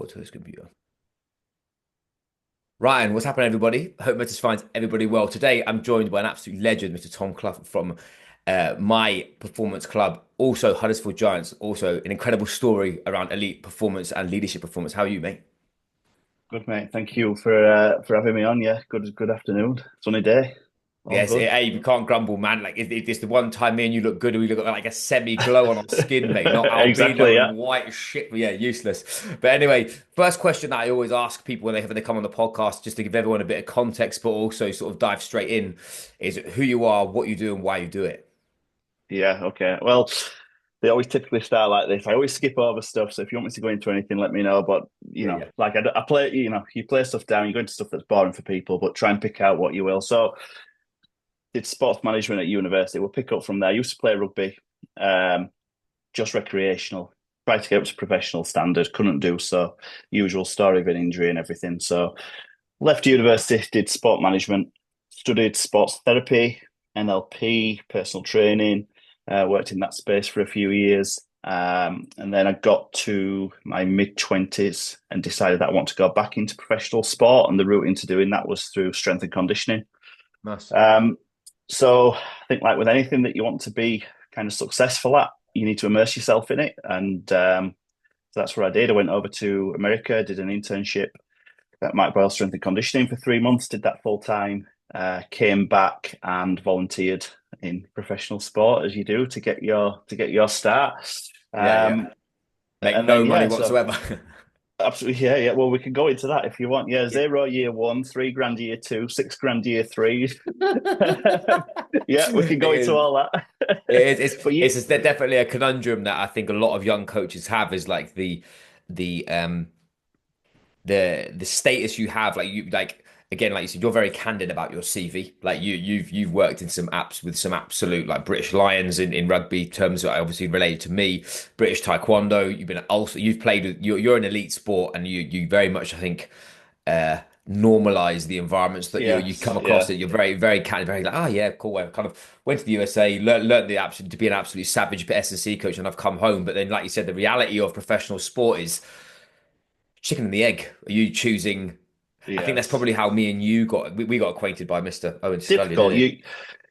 To his computer. Ryan, what's happening, everybody? Hope Message finds everybody well. Today, I'm joined by an absolute legend, Mr. Tom Clough from My Performance Club, also Huddersfield Giants, also an incredible story around elite performance and leadership performance. How are you, mate? Good mate, thank you for having me on. Yeah, good afternoon, sunny day, all Yes, good. hey, we can't grumble, man. Like, it's the one time me and you look good, and we look like a semi-glow on our skin, mate. Not Exactly, albino yeah, and white shit, but yeah, useless. But anyway, first question that I always ask people when they come on the podcast, just to give everyone a bit of context, but also sort of dive straight in, is who you are, what you do, and why you do it. yeah. Okay, well, they always typically start like this. I always skip over stuff, so if you want me to go into anything, let me know. But Yeah, yeah. like I play, you play stuff down, you go into stuff that's boring for people, but try and pick out what you will. So, did sports management at university. We'll pick up from there. I used to play rugby, um, just recreational. Tried to get up to professional standard, couldn't do so. Usual story of an injury and everything. So left university, did sport management, studied sports therapy, NLP, personal training, worked in that space for a few years. And then I got to my mid-20s and decided that I want to go back into professional sport. And the route into doing that was through strength and conditioning. Nice. Um, so I think, like with anything that you want to be kind of successful at, you need to immerse yourself in it. And so that's what I did. I went over to America, did an internship at Mike Boyle Strength and Conditioning for 3 months, did that full time, came back and volunteered in professional sport as you do to get your start. Yeah, yeah. Um, Make and no then money so whatsoever. absolutely, yeah. Well, we can go into that if you want. Yeah, 0 year 1, 3 grand year 2, 6 grand year 3. Yeah, we can It go into is. all that. It is. It's But you, it's definitely a conundrum that I think a lot of young coaches have is like the the status you have, like you like again, like you said, you're very candid about your CV. Like you've worked in some apps with some absolute like British Lions in rugby terms that are obviously related to me, British Taekwondo. You've been also you've played with you're an elite sport and you very much I think uh normalize the environments that you yes, come across yeah, it. You're very candid, very like, oh yeah, cool. I kind of went to the USA, learned the absolute to be an absolute savage S&C coach, and I've come home. But then, like you said, the reality of professional sport is chicken and the egg. Are you choosing? I think that's yes. probably how me and you we got acquainted by Mr. Owen Scullion, isn't Difficult. it?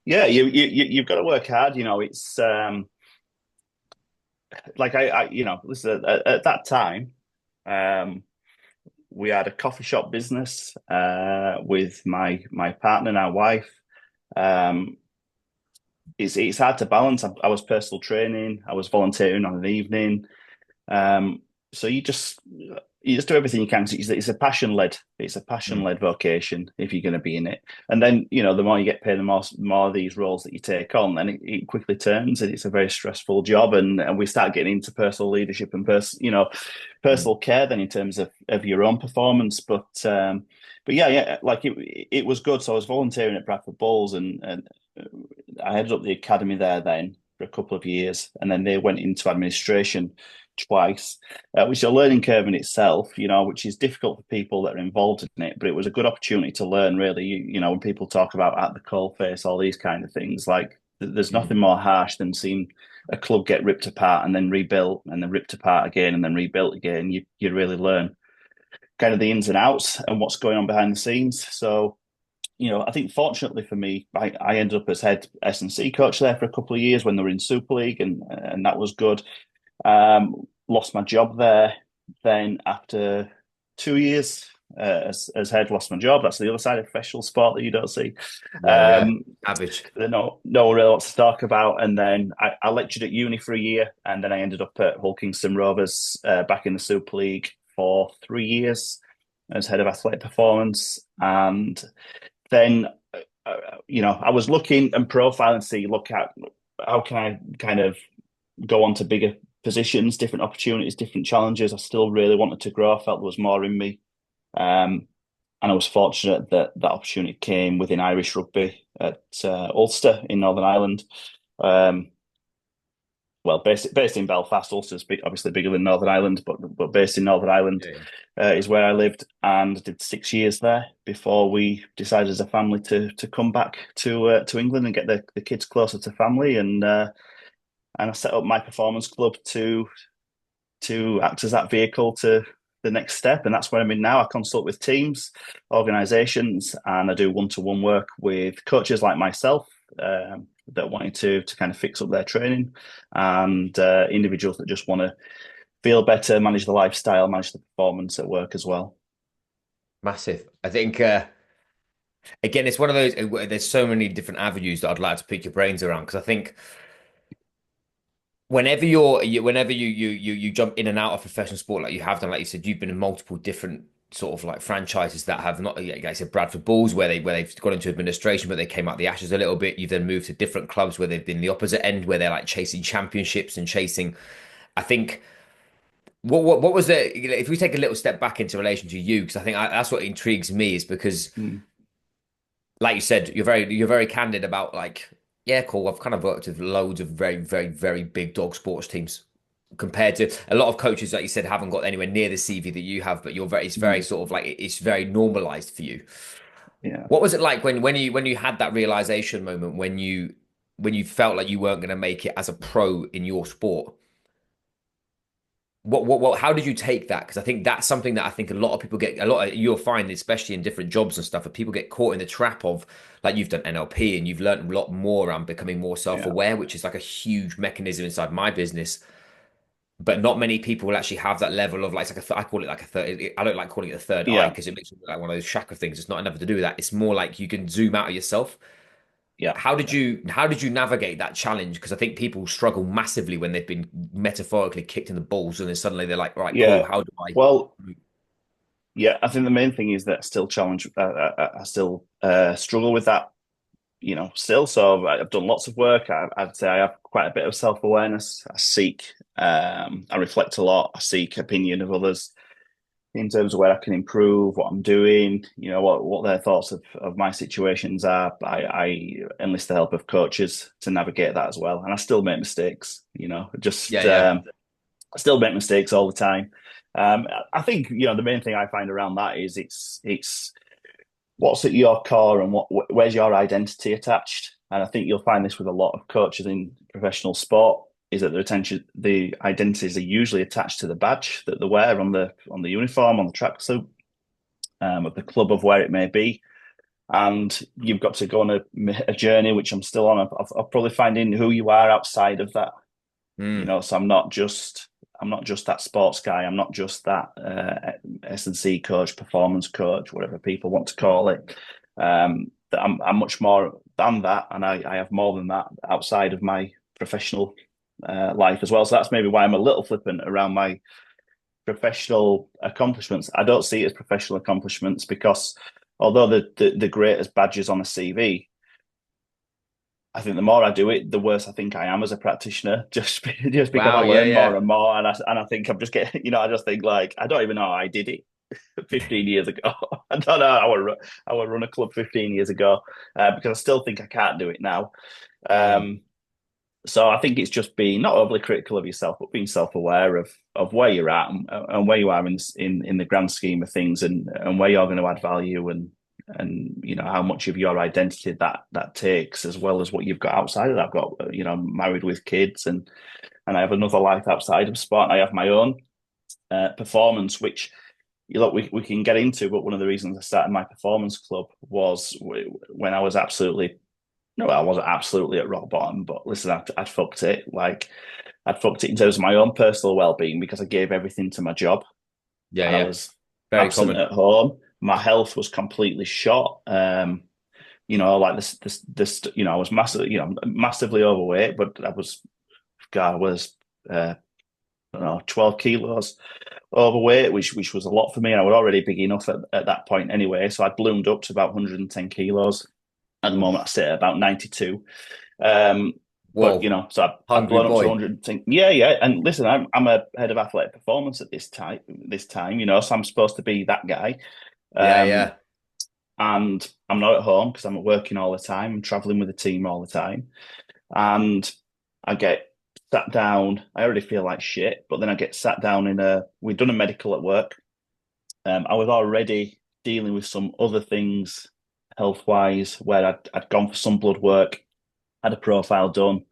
Yeah, you've got to work hard. It's like listen, at that time, um, we had a coffee shop business with my partner, now wife. Um, it's hard to balance. I was personal training. I was volunteering on an evening. Um, so you just do everything you can. 'Cause it's a passion Mm. led vocation if you're going to be in it. And then the more you get paid, the more of these roles that you take on, then it quickly turns and it's a very stressful job. And we start getting into personal leadership and Mm. personal care then in terms of your own performance. But yeah, like it was good. So I was volunteering at Bradford Bulls and I headed up the academy there then for a couple of years, and then they went into administration twice, which is a learning curve in itself, which is difficult for people that are involved in it. But it was a good opportunity to learn, really. When people talk about at the coal face, all these kind of things, like there's Mm. nothing more harsh than seeing a club get ripped apart and then rebuilt and then ripped apart again and then rebuilt again. You really learn kind of the ins and outs and what's going on behind the scenes. So I think fortunately for me, I ended up as head S&C coach there for a couple of years when they were in Super League, and that was good. Lost my job there. Then after 2 years as head, lost my job. That's the other side of professional sport that you don't see. Yeah, yeah. Um, Savage. no one really wants to talk about. And then I lectured at uni for a year, and then I ended up at Hull Kingston Rovers back in the Super League for 3 years as head of athletic performance. And then I was looking and profiling to look at how can I kind of go on to bigger positions, different opportunities, different challenges. I still really wanted to grow. I felt there was more in me. Um, and I was fortunate that that opportunity came within Irish rugby at Ulster in Northern Ireland. Um, well, based in Belfast. Ulster's obviously bigger than Northern Ireland, but based in Northern Ireland Yeah, yeah. is where I lived, and did 6 years there before we decided as a family to come back to England and get the kids closer to family, and I set up my performance club to act as that vehicle the next step, and that's where I'm in now. I consult with teams, organizations, and I do one-to-one work with coaches like myself that wanting to kind of fix up their training, and individuals that just want to feel better, manage the lifestyle, manage the performance at work as well. Massive. I think again, it's one of those. There's so many different avenues that I'd like to pick your brains around because I think whenever you jump in and out of professional sport like you have done, like you said, you've been in multiple different sort of like franchises that have not, like I said, Bradford Bulls, where they've gone into administration, but they came out the ashes a little bit. You've then moved to different clubs where they've been the opposite end, where they're like chasing championships and chasing. I think what was the if we take a little step back into relation to you, because I think that's what intrigues me is because Mm. like you said, you're very candid about like, yeah, cool. I've kind of worked with loads of very, very, very big dog sports teams compared to a lot of coaches, like you said, haven't got anywhere near the CV that you have, but it's very Mm. sort of like it's very normalized for you. Yeah. What was it like when you had that realization moment when you felt like you weren't going to make it as a pro in your sport? How did you take that? Because I think that's something that I think a lot of people get a lot of, you'll find, especially in different jobs and stuff, that people get caught in the trap of like you've done NLP and you've learned a lot more around becoming more Yeah. self-aware, which is like a huge mechanism inside my business. But not many people will actually have that level of like, it's like I call it like a third. I don't like calling it a third eye Yeah. because it makes it look like one of those chakra things. It's not enough to do with that. It's more like you can zoom out of yourself. Yeah. How did you navigate that challenge? Because I think people struggle massively when they've been metaphorically kicked in the balls and then suddenly they're like, right, cool, Yeah. how do I? Well, yeah, I think the main thing is that I still challenge, I still struggle with that, still. So I've done lots of work. I'd say I have quite a bit of self-awareness. I reflect a lot. I seek opinion of others in terms of where I can improve, what I'm doing, what their thoughts of my situations are. I enlist the help of coaches to navigate that as well. And I still make mistakes, Yeah, yeah. I still make mistakes all the time. I think, the main thing I find around that is it's what's at your core and where's your identity attached. And I think you'll find this with a lot of coaches in professional sport is that the identities are usually attached to the badge that they wear on the uniform, on the tracksuit, of the club of where it may be. And you've got to go on a journey, which I'm still on, of probably finding who you are outside of that. Mm. So I'm not just that sports guy. I'm not just that S&C coach, performance coach, whatever people want to call it. That I'm much more than that, and I have more than that outside of my professional life as well. So that's maybe why I'm a little flippant around my professional accomplishments. I don't see it as professional accomplishments because although the great as badges on a CV, I think the more I do it, the worse I think I am as a practitioner. Just because I Wow, yeah, learn more yeah. and more, and I think I'm just getting, I just think like I don't even know how I did it 15 years ago. I don't know how I run a club 15 years ago because I still think I can't do it now. Mm. Um, so I think it's just being not overly critical of yourself, but being self-aware of where you're at and where you are in the grand scheme of things, and where you're going to add value, and how much of your identity that takes, as well as what you've got outside of that. I've got married with kids, and I have another life outside of sport. And I have my own performance, which we can get into. But one of the reasons I started my performance club was when I was absolutely no, I wasn't absolutely at rock bottom, but listen, I'd fucked it. Like, I'd fucked it in terms of my own personal well-being because I gave everything to my job Yeah, and I yeah. was Very absent common. at home. My health was completely shot. Like I was massively overweight, but I was, I don't know, 12 kilos overweight, which was a lot for me. And I was already big enough at that point anyway. So I bloomed up to about 110 kilos. At the moment, I Oof. sit at about 92. Um, but Whoa. so I've Hungry blown up to boy. 110. Yeah, yeah. And listen, I'm a head of athletic performance at this time. So I'm supposed to be that guy. Yeah, Um, yeah. and I'm not at home because I'm working all the time. I'm traveling with the team all the time, and I get sat down. I already feel like shit, but then I get sat down we've done a medical at work. I was already dealing with some other things health wise, where I'd gone for some blood work, had a profile done,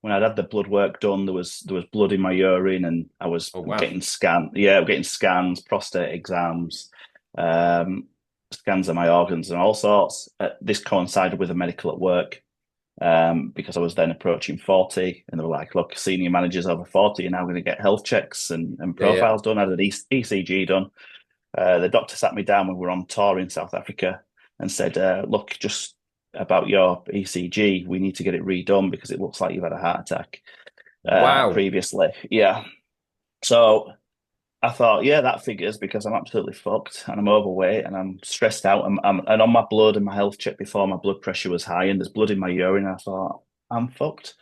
when I'd had the blood work done, there was blood in my urine, and I was Oh wow. getting scanned. Yeah, getting scans, prostate exams, um, scans of my organs, and all sorts. This coincided with a medical at work, because I was then approaching 40, and they were like, "Look, senior managers over 40 are now going to get health checks and Yeah, yeah. profiles done." I had an ECG done. The doctor sat me down when we were on tour in South Africa and said, "Look, just about your ECG, we need to get it redone because it looks like you've had a heart attack Wow. previously." Yeah. So I thought, yeah, that figures because I'm absolutely fucked and I'm overweight and I'm stressed out. And on my blood and my health check before, my blood pressure was high and there's blood in my urine. I thought, I'm fucked.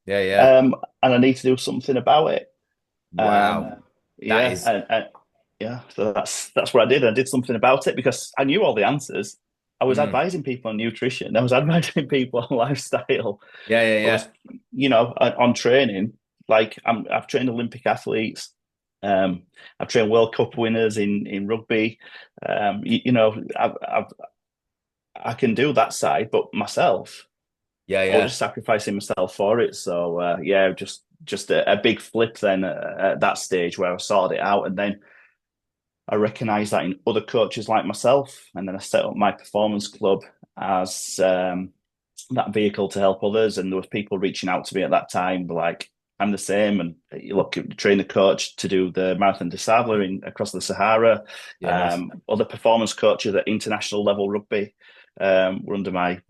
Yeah, yeah. Um, and I need to do something about it. Wow. Um, That yeah, is, yeah. So that's what I did. I did something about it because I knew all the answers. I was mm. advising people on nutrition. I was advising people on lifestyle. Yeah, yeah, I was, yeah. on training. Like I've trained Olympic athletes. I've trained World Cup winners in rugby. I can do that side, but myself, Yeah, I was yeah. just sacrificing myself for it. So yeah, just a big flip then at that stage where I sorted it out, and then I recognised that in other coaches like myself, and then I set up MyPerformance Club as that vehicle to help others. And there was people reaching out to me at that time, like, I'm the same. And you look, train the coach to do the Marathon des Sables across the Sahara. Yeah, nice. Other performance coaches at international level rugby were under my,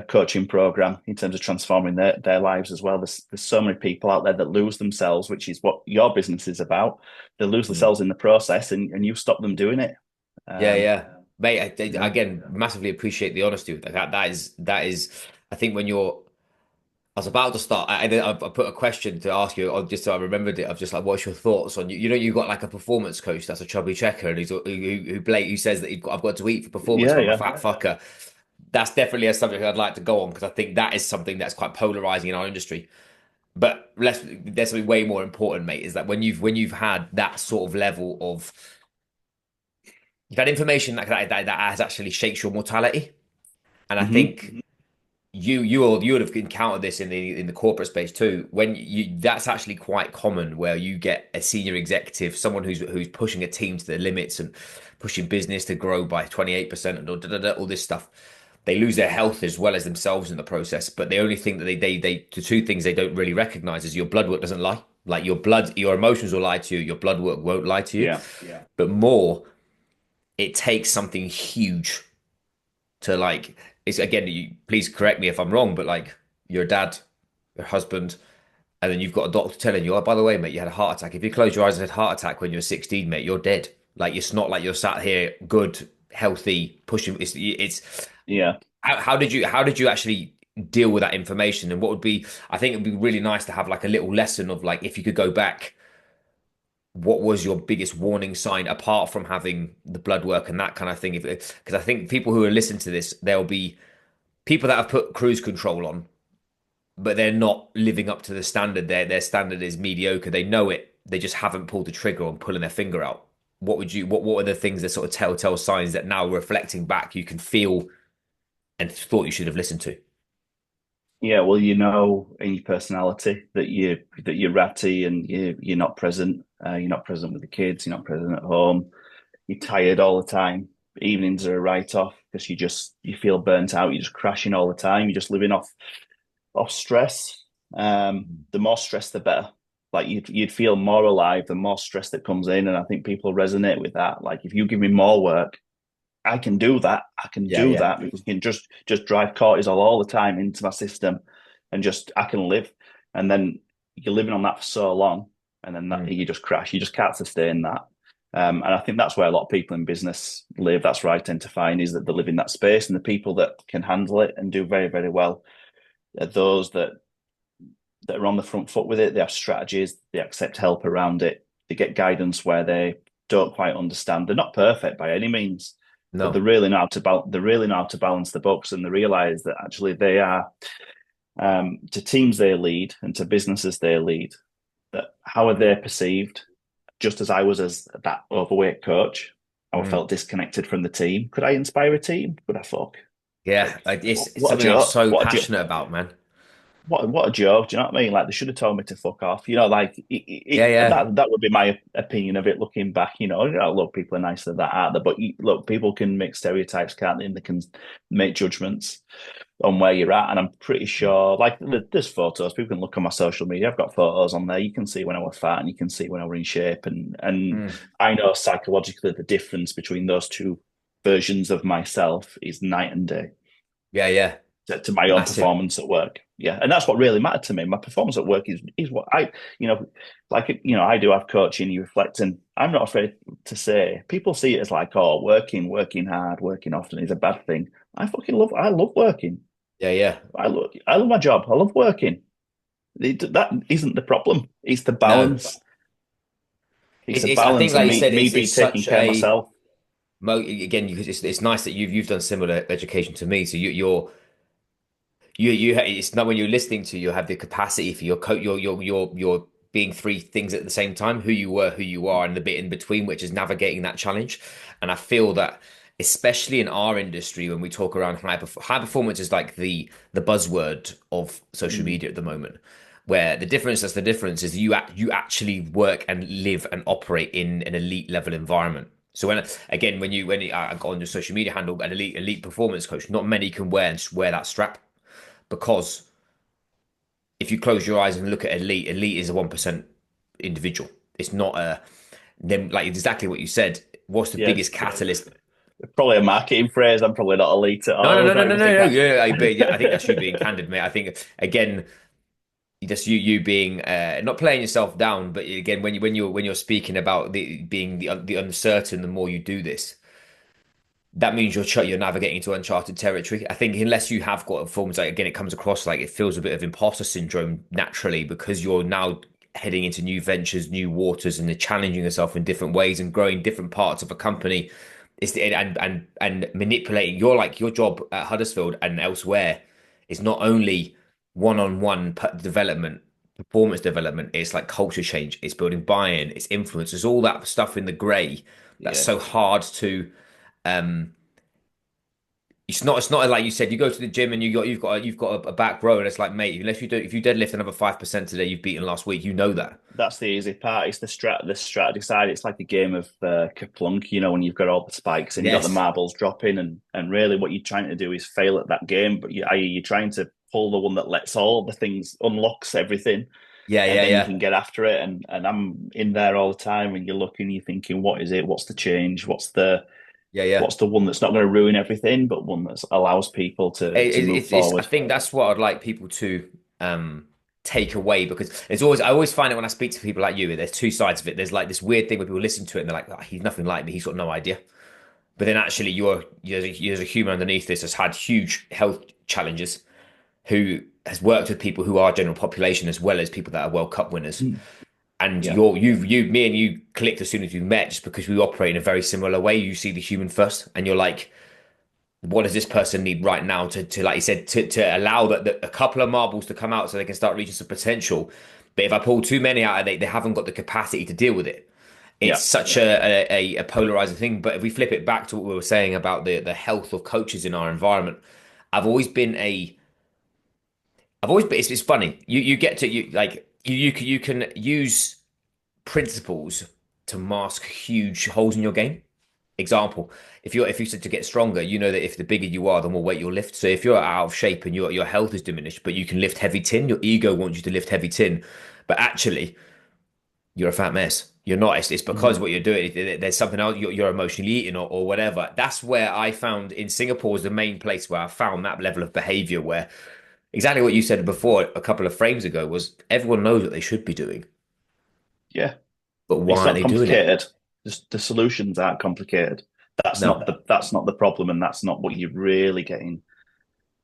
coaching program in terms of transforming their lives as well. There's so many people out there that lose themselves, which is what your business is about. They lose Mm. themselves in the process, and you stop them doing it. Yeah, Um, yeah. Mate, yeah, again, massively appreciate the honesty with that. That is, I think when you're, I was about to start. I put a question to ask you, just so I remembered it. Of just like, what's your thoughts on you? You know, you got like a performance coach that's a chubby checker, and who says that I've got to eat for performance, yeah, or I'm a yeah. fat fucker. That's definitely a subject I'd like to go on because I think that is something that's quite polarizing in our industry. But there's something way more important, mate. Is that when you've had that sort of level of you've had information that has actually shaped your mortality, and I Hmm. think you would have encountered this in the corporate space too. When you that's actually quite common where you get a senior executive, someone who's pushing a team to their limits and pushing business to grow by 28% and all this stuff. They lose their health as well as themselves in the process. But the only thing that the two things they don't really recognize is your blood work doesn't lie. Like your emotions will lie to you, your blood work won't lie to you. Yeah. But more, it takes something huge to like it's again please correct me if I'm wrong, but like your dad, your husband, and then you've got a doctor telling you, oh, by the way, mate, you had a heart attack. If you close your eyes and had a heart attack when you're 16, mate, you're dead. Like it's not like you're sat here good, healthy, pushing. It's Yeah. how did you actually deal with that information? And what would be I think it'd be really nice to have like a little lesson of like if you could go back, what was your biggest warning sign apart from having the blood work and that kind of thing? If because I think people who are listening to this, there'll be people that have put cruise control on, but they're not living up to the standard. Their standard is mediocre. They know it. They just haven't pulled the trigger on pulling their finger out. What are the things that sort of telltale signs that now reflecting back you can feel and thought you should have listened to? Yeah, well, in your personality that you're ratty and you're not present. You're not present with the kids. You're not present at home. You're tired all the time. Evenings are a write-off because you feel burnt out. You're just crashing all the time. You're just living off stress. The more stress, the better. Like you'd feel more alive the more stress that comes in, and I think people resonate with that. Like if you give me more work, I can do that. I can Yeah, do yeah. that because you can just drive cortisol all the time into my system, and just I can live. And then you're living on that for so long, and then that Mm. you just crash. You just can't sustain that. And I think that's where a lot of people in business live. That's where I tend to find is that they live in that space, and the people that can handle it and do very, very well are those that are on the front foot with it. They have strategies. They accept help around it. They get guidance where they don't quite understand. They're not perfect by any means, but they No, really know how to they really know how to balance the books, and they realize that actually they are to teams they lead and to businesses they lead. That how are they perceived? Just as I was as that overweight coach, I mm. felt disconnected from the team. Could I inspire a team? Could I fuck? Yeah, Like like it's what a something I'm joke! so What a joke! passionate about, man. what a joke. Do you know what I mean? Like they should have told me to fuck off. Yeah, yeah. That would be my opinion of it looking back. Look, people are nicer than that, aren't they? But look, people can make stereotypes, can't they? And they can make judgments on where you're at. And I'm pretty sure, like, there's photos. People can look on my social media. I've got photos on there. You can see when I was fat, and you can see when I was in shape. And Mm. I know psychologically the difference between those two versions of myself is night and day Yeah, yeah. to my own Massive. performance at work. Yeah, and that's what really mattered to me. My performance at work is what you know, I do have coaching. You reflect, and I'm not afraid to say people see it as like, oh, working hard, working often is a bad thing. I love working. Yeah, yeah. I love my job. I love working. That isn't the problem. It's the No, balance. It's the I think, balance and like you said, me it's be it's taking such care of a myself. again. It's nice that you've done similar education to me. So it's not when you're listening to you have the capacity for your coach. You're being three things at the same time: who you were, who you are, and the bit in between, which is navigating that challenge. And I feel that, especially in our industry, when we talk around high performance is like the buzzword of social Mm, media at the moment. Where that's the difference is you actually work and live and operate in an elite level environment. So when I got on your social media handle, an elite performance coach, not many can wear that strap, because if you close your eyes and look at elite is a 1% individual. It's not a them, like exactly what you said. What's the yeah, biggest catalyst? probably a marketing phrase. I'm probably not elite at No, no, all. I no, no, don't no, even no, think no. I. Yeah, I think that's you being candid, mate. I think again, just you being not playing yourself down, but again, when you're speaking about the uncertain, the more you do this, that means you're navigating into uncharted territory. I think unless you have got forms, like again, it comes across like it feels a bit of imposter syndrome naturally, because you're now heading into new ventures, new waters, and you're challenging yourself in different ways and growing different parts of a company. And manipulating your job at Huddersfield and elsewhere is not only one-on-one development, performance development. It's like culture change. It's building buy-in. It's influence. There's all that stuff in the grey that's Yeah, so hard to um it's not like you said, you go to the gym and you've got a back row, and it's like, mate, unless you do if you deadlift another 5% today, you've beaten last week. You know that. that's the easy part. It's the strategy side. It's like a game of Kaplunk, when you've got all the spikes and you've got the Yes. marbles dropping, and really what you're trying to do is fail at that game. But you're trying to pull the one that lets all the things, unlocks everything, Yeah, and yeah, then you yeah. can get after it. And I'm in there all the time, and you're looking, you're thinking, what is it? What's the change? Yeah, yeah. What's the one that's not going to ruin everything, but one that allows people to move It's I forward? think that's what I'd like people to um take away, because I always find it when I speak to people like you, there's two sides of it. There's like this weird thing where people listen to it and they're like, oh, he's nothing like me, he's got no idea. But then actually there's a human underneath this that's had huge health challenges, who has worked with people who are general population as well as people that are World Cup winners. Mm. And Yeah, me and you clicked as soon as we met, just because we operate in a very similar way. You see the human first, and you're like, what does this person need right now to like you said, to allow that a couple of marbles to come out so they can start reaching some potential. But if I pull too many out, they haven't got the capacity to deal with it. It's yeah, such a polarizing thing. But if we flip it back to what we were saying about the health of coaches in our environment, I've always been a I've always been, it's funny. You get to you can use principles to mask huge holes in your game. Example, if you said to get stronger, you know that if the bigger you are, the more weight you'll lift. So if you're out of shape and your health is diminished, but you can lift heavy tin, your ego wants you to lift heavy tin, but actually you're a fat mess. You're not. It's because mm, what you're doing, there's something else you're emotionally eating, or whatever. That's where I found in Singapore is the main place where I found that level of behavior where exactly what you said before a couple of frames ago was everyone knows what they should be doing, yeah. but It's why aren't not they doing it? complicated. Just the solutions aren't complicated. No. That's not the problem, and that's not what you're really getting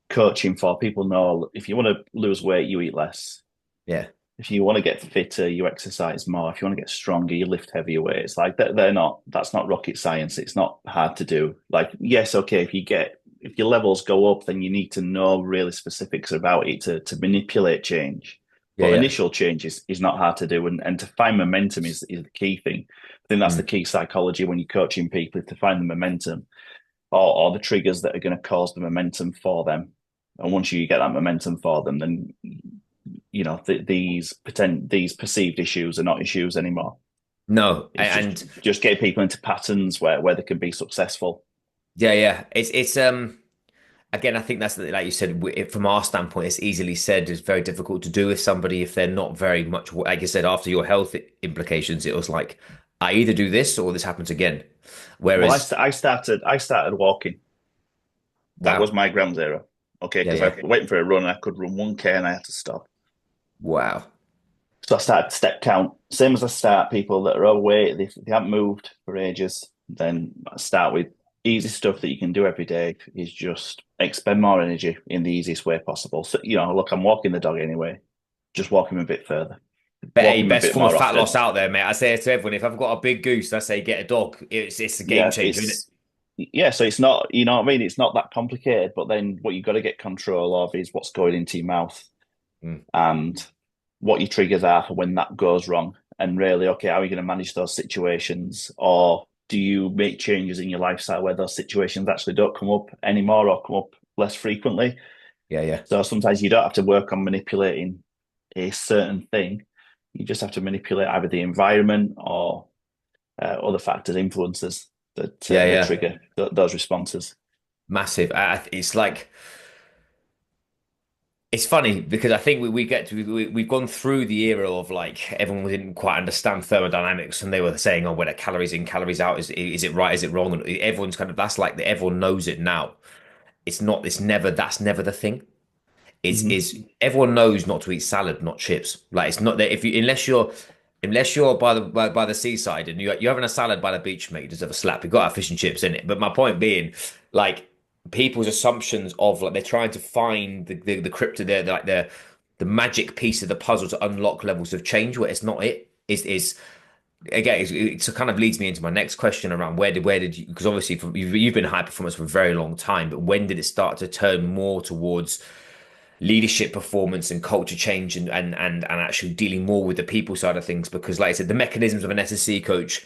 coaching for. People know if you want to lose weight, you eat less. Yeah. If you want to get fitter, you exercise more. If you want to get stronger, you lift heavier weights. Like they're not. That's not rocket science. It's not hard to do. Like yes, okay. If your levels go up, then you need to know really specifics about it to manipulate change. Yeah. But Yeah. initial change is not hard to do, and to find momentum is the key thing. I think that's the Mm. key psychology when you're coaching people, is to find the momentum or the triggers that are going to cause the momentum for them. And once you get that momentum for them, then these perceived issues are not issues anymore. No, It's and just get people into patterns where they can be successful. yeah, yeah. It's again, I think that's like you said, from our standpoint, it's easily said. It's very difficult to do with somebody if they're not very much, like you said, after your health implications, it was like, I either do this or this happens again. Well, Whereas, I started walking. That wow, was my ground zero. Okay, yeah, because yeah, I went for a run and I could run 1K and I had to stop. wow, So I started step count. Same as I start people that are overweight, they haven't moved for ages. Then I start with easy stuff that you can do every day is just expend more energy in the easiest way possible. So, look, I'm walking the dog anyway. Just walk him a bit further. Walk him a best bit form of more fat often. loss out there, mate. I say it to everyone. If I've got a big goose, I say get a dog. It's a game Yeah, changer, isn't it? so it's not, you know what I mean? It's not that complicated, but then what you've got to get control of is what's going into your mouth Mm. and what your triggers are for when that goes wrong. And really, okay, how are you going to manage those situations? Or do you make changes in your lifestyle where those situations actually don't come up anymore or come up less frequently? Yeah, yeah, So sometimes you don't have to work on manipulating a certain thing. You just have to manipulate either the environment or other factors, influences yeah, that yeah. trigger those responses. Massive. It's like. It's funny because I think we get to we've gone through the era of like everyone didn't quite understand thermodynamics and they were saying, oh, when a calories in, calories out, is it right, is it wrong? And everyone's kind of that's like everyone knows it now. It's not. It's never. That's never the thing. Mm-hmm. Is everyone knows not to eat salad, not chips. Like it's not that if you unless you're by the seaside and you're having a salad by the beach, mate, you deserve a slap. You've got to have fish and chips in it. But my point being, like people's assumptions of like they're trying to find the crypto there, like the magic piece of the puzzle to unlock levels of change where it's not it. Is again, it kind of leads me into my next question around where did you because obviously you've been high performance for a very long time, but when did it start to turn more towards leadership performance and culture change and actually dealing more with the people side of things because like I said the mechanisms of an SSC coach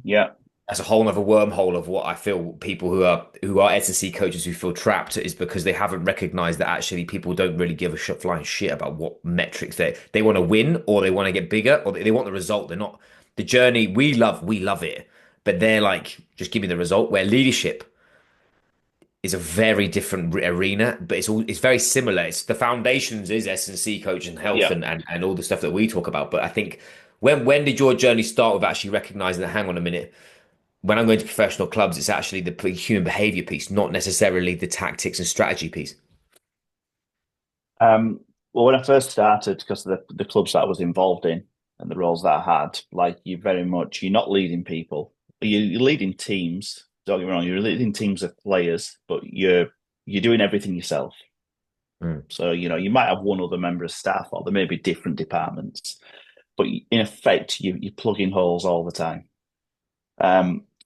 Yeah. that's a whole other wormhole of what I feel people who are SSC coaches who feel trapped is because they haven't recognized that actually people don't really give a flying shit about what metrics they want to win or they want to get bigger or they want the result. They're not the journey. We love it, but they're like just give me the result. Where leadership is a very different arena, but it's very similar. It's the foundations is S&C coach and health Yeah. and all the stuff that we talk about. But I think when did your journey start with actually recognizing that, hang on a minute, when I'm going to professional clubs, it's actually the human behavior piece, not necessarily the tactics and strategy piece. Well, when I first started, because of the clubs that I was involved in and the roles that I had, like you're not leading people. You're leading teams. Don't get me wrong, you're leading teams of players, but you're doing everything yourself. Mm, So, you might have one other member of staff, or there may be different departments, but in effect, you're plugging holes all the time.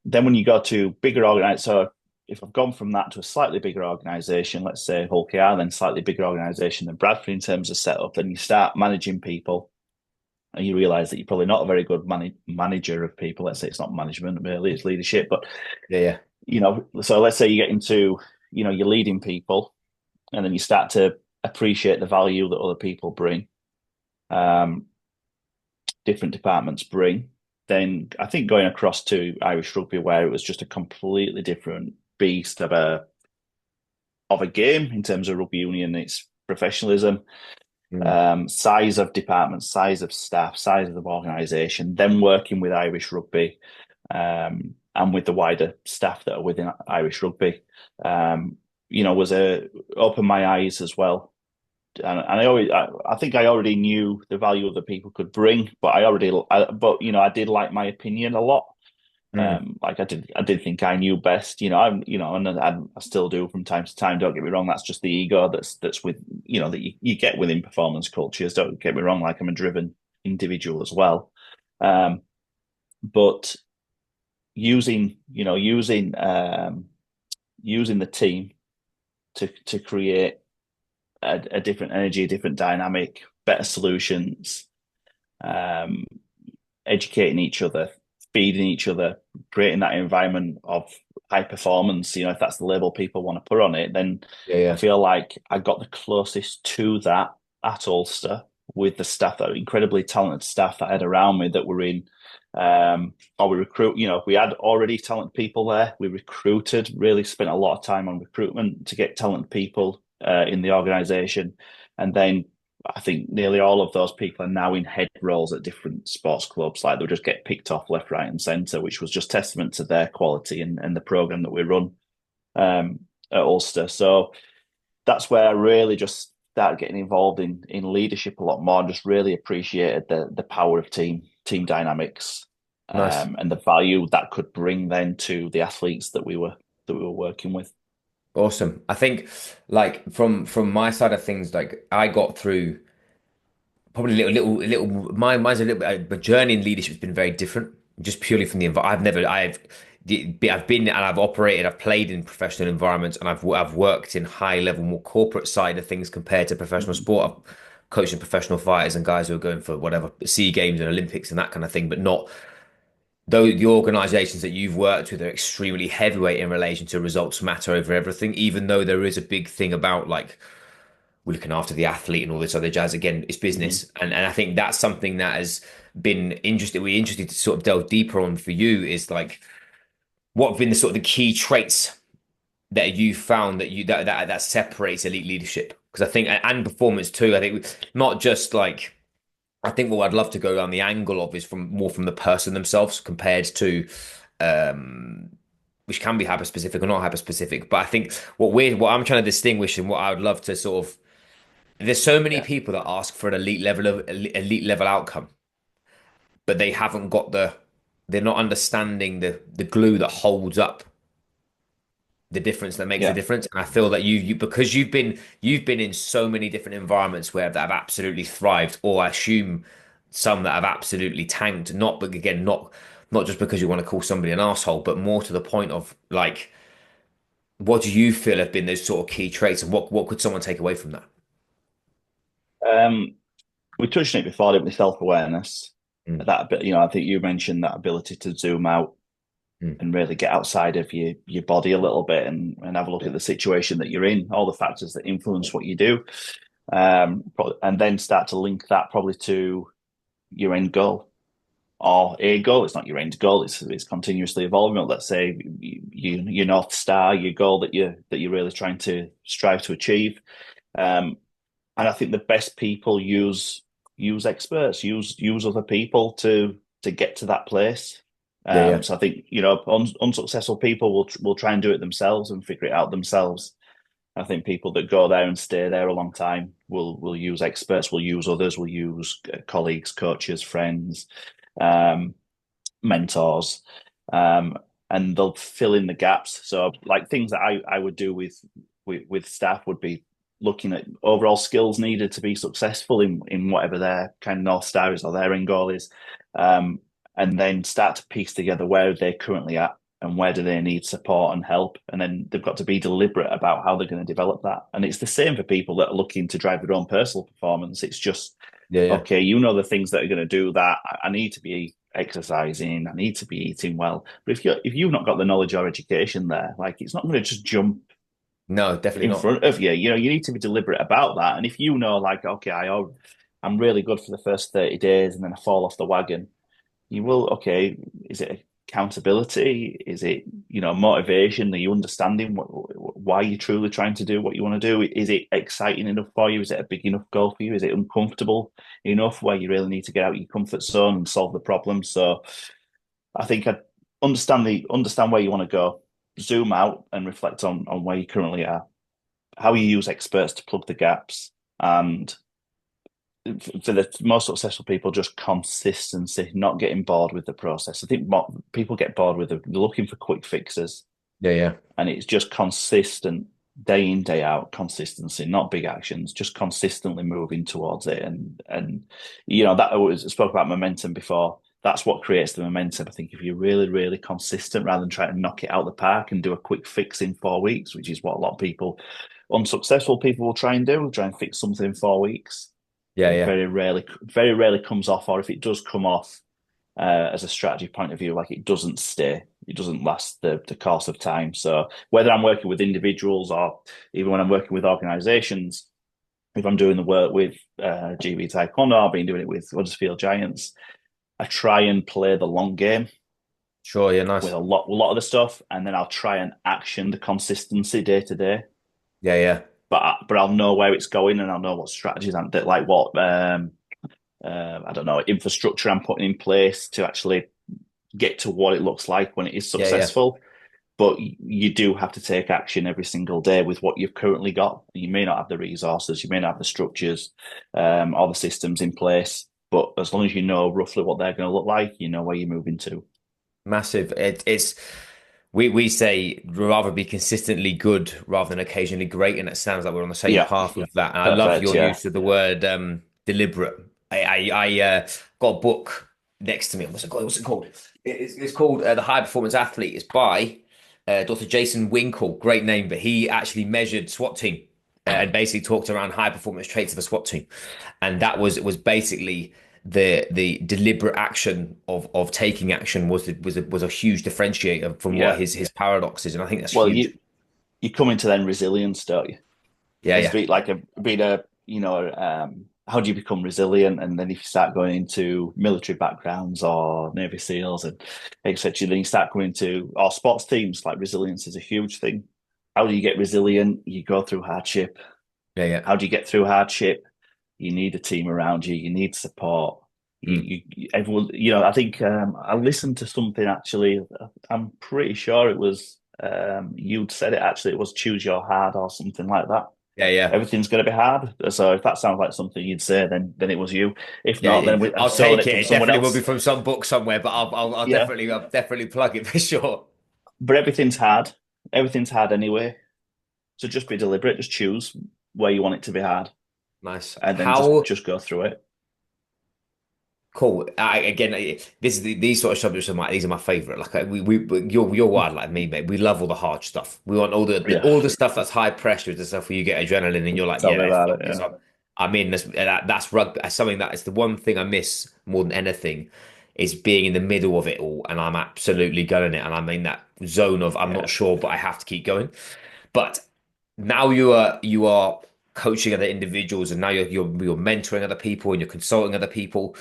Then when you go to bigger organizations, so if I've gone from that to a slightly bigger organization, let's say Hull KR, then slightly bigger organization than Bradford in terms of setup, then you start managing people and you realize that you're probably not a very good manager of people. Let's say it's not management, really, it's leadership. But, yeah, yeah. so let's say you get into, you're leading people and then you start to appreciate the value that other people bring. Um, Different departments bring, then I think going across to Irish rugby, where it was just a completely different beast of a game in terms of rugby union, its professionalism, Mm, size of departments, size of staff, size of the organisation, then working with Irish rugby and with the wider staff that are within Irish rugby, was a opened my eyes as well I think I already knew the value that people could bring, but I did like my opinion a lot. mm. Like I did think I knew best, and I still do from time to time. Don't get me wrong, that's just the ego that's with, that you get within performance cultures. Don't get me wrong, like I'm a driven individual as well. Um, but using the team to create a different energy, a different dynamic, better solutions, um, educating each other, feeding each other, creating that environment of high performance, if that's the label people want to put on it, then Yeah, I yeah. feel like I got the closest to that at Ulster with the staff that are incredibly talented staff that I had around me that were in or we recruit, we had already talented people there. We recruited, really spent a lot of time on recruitment to get talented people in the organization. And then I think nearly all of those people are now in head roles at different sports clubs. Like they'll just get picked off left, right, and centre, which was just testament to their quality and the program that we run at Ulster. So that's where I really just started getting involved in leadership a lot more and just really appreciated the power of team dynamics Nice. and the value that could bring then to the athletes that we were working with. Awesome. I think like from my side of things, like I got through probably mine's a little bit, but journey in leadership has been very different, just purely from the environment. I've been and I've operated, I've played in professional environments, and I've worked in high level, more corporate side of things compared to professional Mhm. sport. I've coached professional fighters and guys who are going for whatever sea games and Olympics and that kind of thing, but not though the organizations that you've worked with are extremely heavyweight in relation to results matter over everything, even though there is a big thing about like we're looking after the athlete and all this other jazz. Again, it's Mhm. business. And I think that's something that has been interesting. We're interested to sort of delve deeper on for you is like what have been the sort of the key traits that you found that separates elite leadership? Because I think and performance too. I think not just like I think what I'd love to go down the angle of is from the person themselves compared to um which can be hyper specific or not hyper specific. But I think what I'm trying to distinguish and what I would love to sort of there's so many Yeah. people that ask for an elite level outcome, but they haven't got they're not understanding the glue that holds up the difference that makes the Yeah. difference. And I feel that you because you've been in so many different environments where that have absolutely thrived, or I assume some that have absolutely tanked. Not but again, not just because you want to call somebody an asshole, but more to the point of like, what do you feel have been those sort of key traits, and what could someone take away from that? Um, we touched on it before, didn't we? Self-awareness. Mm, That bit, I think you mentioned that ability to zoom out mm. and really get outside of your body a little bit and have a look at the situation that you're in, all the factors that influence what you do, and then start to link that probably to your end goal or a goal. It's not your end goal; it's continuously evolving. But let's say your north star, your goal that you're really trying to strive to achieve. And I think the best people use experts, use other people to get to that place. Yeah, yeah, So I think unsuccessful people will try and do it themselves and figure it out themselves. I think people that go there and stay there a long time will use experts, will use others, will use colleagues, coaches, friends, um, mentors, um, and they'll fill in the gaps. So, like things that I would do with staff would be looking at overall skills needed to be successful in whatever their kind of north star is or their end goal is, um, and then start to piece together where they're currently at and where do they need support and help, and then they've got to be deliberate about how they're going to develop that. And it's the same for people that are looking to drive their own personal performance. It's just yeah, yeah. okay, the things that are going to do that. I need to be exercising. I need to be eating well. But if you've not got the knowledge or education there, like it's not going to just jump No, definitely in not. front of you. You need to be deliberate about that. And if like, okay, I'm really good for the first 30 days and then I fall off the wagon, you will, okay, is it accountability? Is it, motivation? Are you understanding why you're truly trying to do what you want to do? Is it exciting enough for you? Is it a big enough goal for you? Is it uncomfortable enough where you really need to get out of your comfort zone and solve the problem? So I think I understand where you want to go, zoom out and reflect on where you currently are, how you use experts to plug the gaps, and for the most successful people, just consistency, not getting bored with the process. I think people get bored with they're looking for quick fixes, Yeah, yeah, and it's just consistent, day in, day out, consistency, not big actions, just consistently moving towards it. And that was I spoke about momentum before. That's what creates the momentum. I think if you're really, really consistent rather than trying to knock it out of the park and do a quick fix in 4 weeks, which is what a lot of people, unsuccessful people will try and do, will try and fix something in 4 weeks. yeah, It yeah. very rarely comes off, or if it does come off, as a strategy point of view, like it doesn't stay. It doesn't last the course of time. So whether I'm working with individuals or even when I'm working with organisations, if I'm doing the work with GB Taekwondo, I've been doing it with Huddersfield Giants. I try and play the long game Sure, yeah, with nice. a lot of the stuff, and then I'll try and action the consistency day to day. Yeah, yeah, But I'll know where it's going, and I'll know what strategies and like what I don't know, infrastructure I'm putting in place to actually get to what it looks like when it is yeah, yeah. successful. But you do have to take action every single day with what you've currently got. You may not have the resources, you may not have the structures, all the systems in place. But as long as you know roughly what they're going to look like, you know where you're moving to. Massive. It's we say rather be consistently good rather than occasionally great, and it sounds like we're on the same Yeah, path with that. And I love perfect. your Yeah. use of the word deliberate. I got a book next to me. What's it called? What's it called? It's called The High Performance Athlete. It's by Dr. Jason Winkle. Great name, but he actually measured SWAT team and basically talked around high performance traits of a SWAT team, and that was basically the deliberate action of taking action was a huge differentiator from what Yeah. his paradox is, and I think that's Well, huge. you come into then resilience, don't you? Yeah, As yeah, be like a being a how do you become resilient? And then if you start going into military backgrounds or Navy SEALs and etc., then you start going to our sports teams. Like resilience is a huge thing. How do you get resilient? You go through hardship. yeah, yeah. How do you get through hardship? You need a team around you. You need support. Mm. Everyone. I think I listened to something actually. I'm pretty sure it was you'd said it actually. It was choose your hard or something like that. Yeah, yeah. Everything's going to be hard. So if that sounds like something you'd say, then it was you. If Yeah, not, yeah. then I've I'll stolen take it it. from It someone definitely will be else. from some book somewhere, but Yeah, I'll definitely plug it for sure. but everything's hard. Everything's hard anyway. So just be deliberate. Just choose where you want it to be hard, Nice. and then just How just go through it. cool. Again, this is these sort of subjects are these are my favorite. Like you're wild like me, mate. We love all the hard stuff. We want Yeah, all the stuff that's high pressure, the stuff where you get adrenaline and you're like, tell me yeah, about it. fuck this Yeah, up. I mean, that's rugby. That's something that is the one thing I miss more than anything is being in the middle of it all, and I'm absolutely gunning it, and I'm in that zone of I'm not yeah. sure, but I have to keep going. But now you are coaching other individuals, and now you're mentoring other people, and you're consulting other people.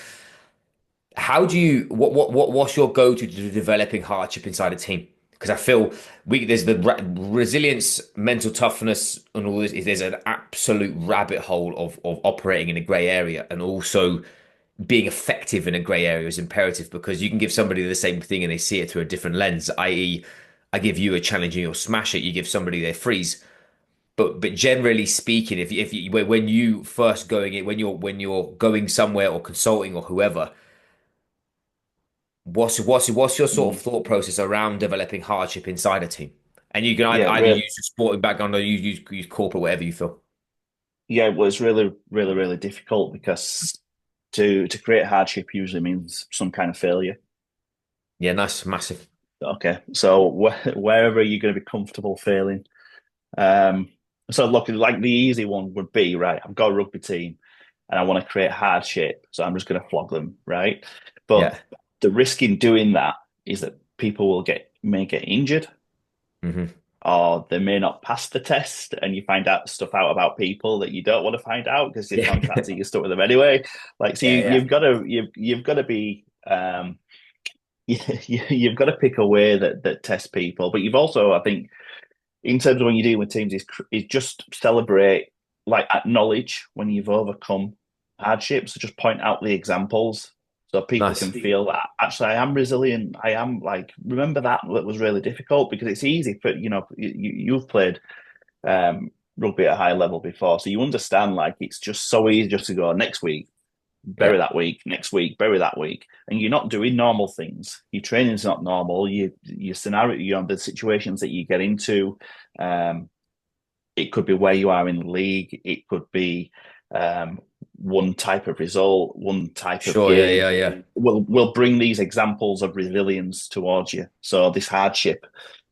How do you what's your go-to to developing hardship inside a team? Because I feel there's the resilience, mental toughness, and all this. There's an absolute rabbit hole of operating in a grey area, and also being effective in a grey area is imperative because you can give somebody the same thing and they see it through a different lens. I.e., I give you a challenge and you'll smash it. You give somebody their freeze. But generally speaking, if you when you first going in when you're going somewhere or consulting or whoever, what's your sort Mm. of thought process around developing hardship inside a team? And you can Yeah, either use your sporting background or you use corporate, whatever you feel. yeah. It was really, really, really difficult because to create hardship usually means some kind of failure. Yeah, nice, massive. Okay, so wherever you're going to be comfortable failing. Um, so look, like the easy one would be, right, I've got a rugby team and I want to create hardship, so I'm just going to flog them, right? But Yeah. the risk in doing that is that people may get injured Hmm. or they may not pass the test and you find out stuff out about people that you don't want to find out because your Yeah. contractor you're stuck with them anyway. Like so Yeah, yeah. you've got to be you've got to pick a way that tests people, but you've also, I think, in terms of when you're dealing with teams, is just celebrate, like acknowledge when you've overcome hardships. So just point out the examples so people Nice. can feel that actually I am resilient. I am like remember that was really difficult because it's easy for you've played rugby at a high level before, so you understand like it's just so easy just to go next week bury Yeah. that week, next week, bury that week, and you're not doing normal things. Your training's not normal. Your scenario, the situations that you get into, um, it could be where you are in the league. It could be one type of result, one type of Sure. Yeah, game. yeah, yeah. Will bring these examples of resilience towards you. So this hardship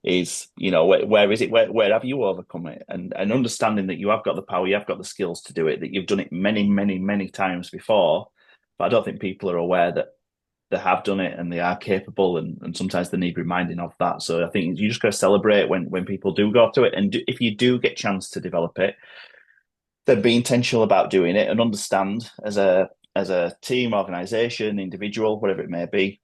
is, where is it? Where have you overcome it? And understanding that you have got the power, you have got the skills to do it, that you've done it many, many, many times before. But I don't think people are aware that they have done it and they are capable, and sometimes they need reminding of that. So I think you just got to celebrate when people do go to it, and if you do get a chance to develop it, then be intentional about doing it and understand as a team, organization, individual, whatever it may be,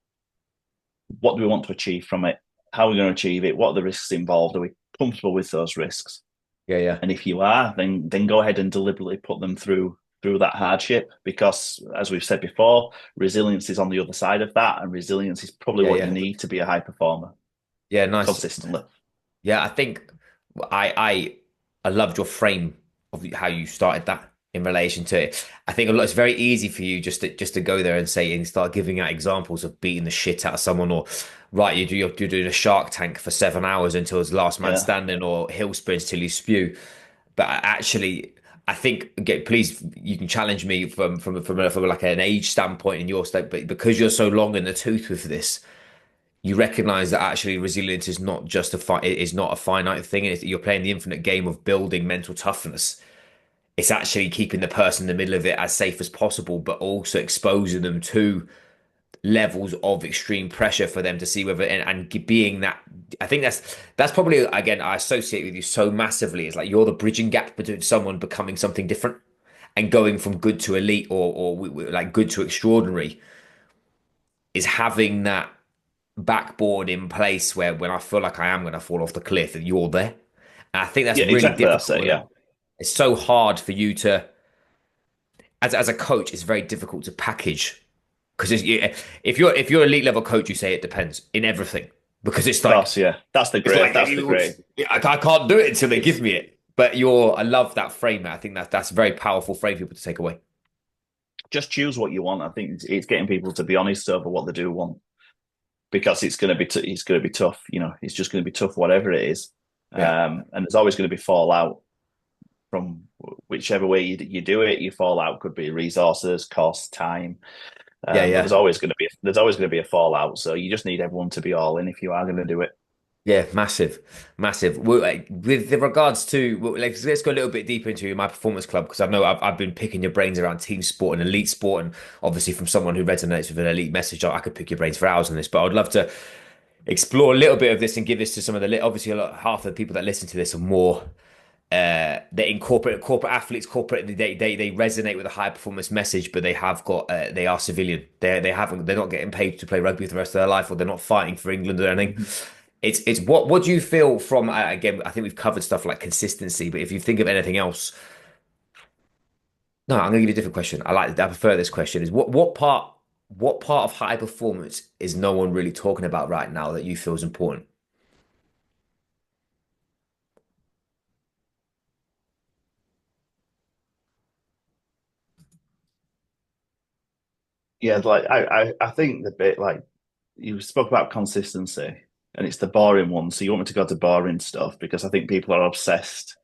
what do we want to achieve from it? How are we going to achieve it? What are the risks involved? Are we comfortable with those risks? Yeah, yeah, And if you are, then go ahead and deliberately put them through that hardship, because as we've said before, resilience is on the other side of that, and resilience is probably yeah, what you yeah, need to be a high performer yeah. Nice. consistently. Yeah, I think I loved your frame of how you started that in relation to it. I think a lot it's very easy for you just to go there and say and start giving out examples of beating the shit out of someone or right, you're doing a shark tank for 7 hours until it's last man Yeah. standing or hill sprints till you spew. But actually, I think again, please you can challenge me from like an age standpoint in your state, but because you're so long in the tooth with this you recognize that actually resilience is not just it is not a finite thing. You're playing the infinite game of building mental toughness. It's actually keeping the person in the middle of it as safe as possible, but also exposing them to levels of extreme pressure for them to see whether and being that. I think that's probably again I associate with you so massively. It's like you're the bridging gap between someone becoming something different and going from good to elite or like good to extraordinary is having that backboard in place where when I feel like I am going to fall off the cliff, that you're there. And I think that's Yeah, really exactly. That's difficult. it. Yeah. It's so hard for you to, as a coach, it's very difficult to package because if you're elite level coach, you say it depends in everything because Of course, yeah. it's like That's the great. I can't do it until they It's give me it. But you're I love that frame. I think that's a very powerful frame for people to take away. just choose what you want. I think it's getting people to be honest over what they do want, because it's going to be it's going to be tough. You know, it's just going to be tough, whatever it is. Yeah, And there's always going to be fallout from whichever way you do it. Your fallout could be resources, cost, time. yeah, But yeah. there's always going to be a fallout. So you just need everyone to be all in if you are going to do it. Yeah, massive, massive. Well, with the regards to, well, let's go a little bit deeper into my performance club because I know I've been picking your brains around team sport and elite sport, and obviously from someone who resonates with an elite message, I could pick your brains for hours on this. But I'd love to explore a little bit of this and give this to some of the obviously half of the people that listen to this are more they're in corporate athletes, corporate they resonate with a high performance message, but they have got they are civilian. They're not getting paid to play rugby for the rest of their life, or they're not fighting for England or anything. Mhm. It's what do you feel from again? I think we've covered stuff like consistency, but if you think of anything else, no, I'm going to give you a different question. I prefer this question. Is what part of high performance is no one really talking about right now that you feel is important? Yeah, like I think the bit like you spoke about consistency, and it's the boring one. So you want me to go to boring stuff because I think people are obsessed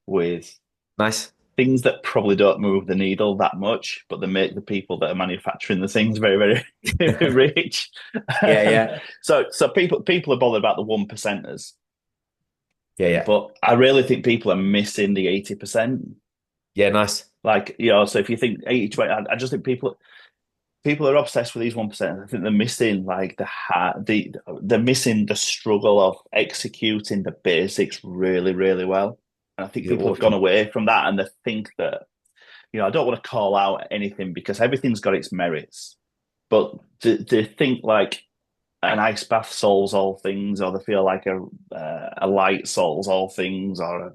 with Nice. things that probably don't move the needle that much, but they make the people that are manufacturing the things very, very rich. Yeah, yeah, So people are bothered about the 1%ers, yeah, yeah, but I really think people are missing the 80%. yeah. Nice. Like, so if you think 80, 20, I just think people are obsessed with these 1%. I think they're missing like they're missing the struggle of executing the basics really, really well. And I think You're people have gone awesome. away from that, and they think that, I don't want to call out anything because everything's got its merits, but they think like an ice bath solves all things, or they feel like a light solves all things, or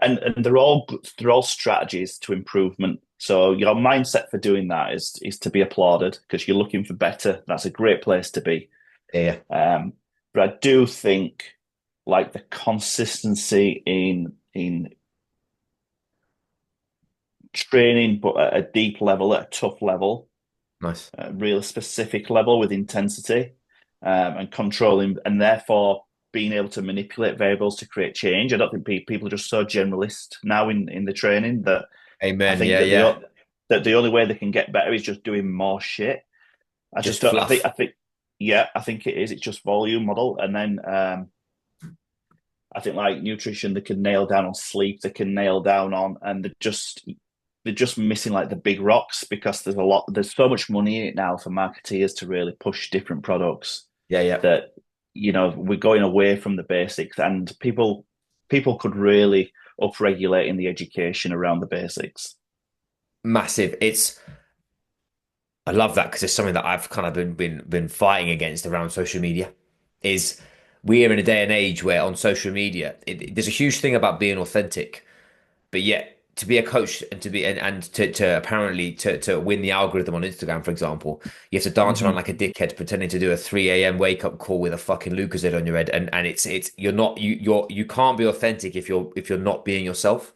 and they're all strategies to improvement. So your mindset for doing that is to be applauded because you're looking for better. That's a great place to be. Yeah, yeah. But I do think like the consistency in training, but at a deep level, at a tough level, Nice. a real specific level with intensity, and controlling, and therefore being able to manipulate variables to create change. I don't think people are just so generalist now in the training that I Amen. think Yeah, that yeah. the only way they can get better is just doing more shit. I just Just don't. fluff. Yeah, I think it is. It's just volume model, and then I think like nutrition, they can nail down on sleep, they can nail down on, and they just they're just missing like the big rocks because there's so much money in it now for marketeers to really push different products Yeah, yeah. that we're going away from the basics, and people could really upregulate in the education around the basics. Massive. I love that because it's something that I've kind of been fighting against around social media. Is we are in a day and age where on social media there's a huge thing about being authentic, but yet to be a coach and to apparently to win the algorithm on Instagram, for example, you have to dance around Hmm. like a dickhead pretending to do a 3 a.m. wake up call with a fucking Lucozade on your head, and it's you're not you can't be authentic if you're not being yourself,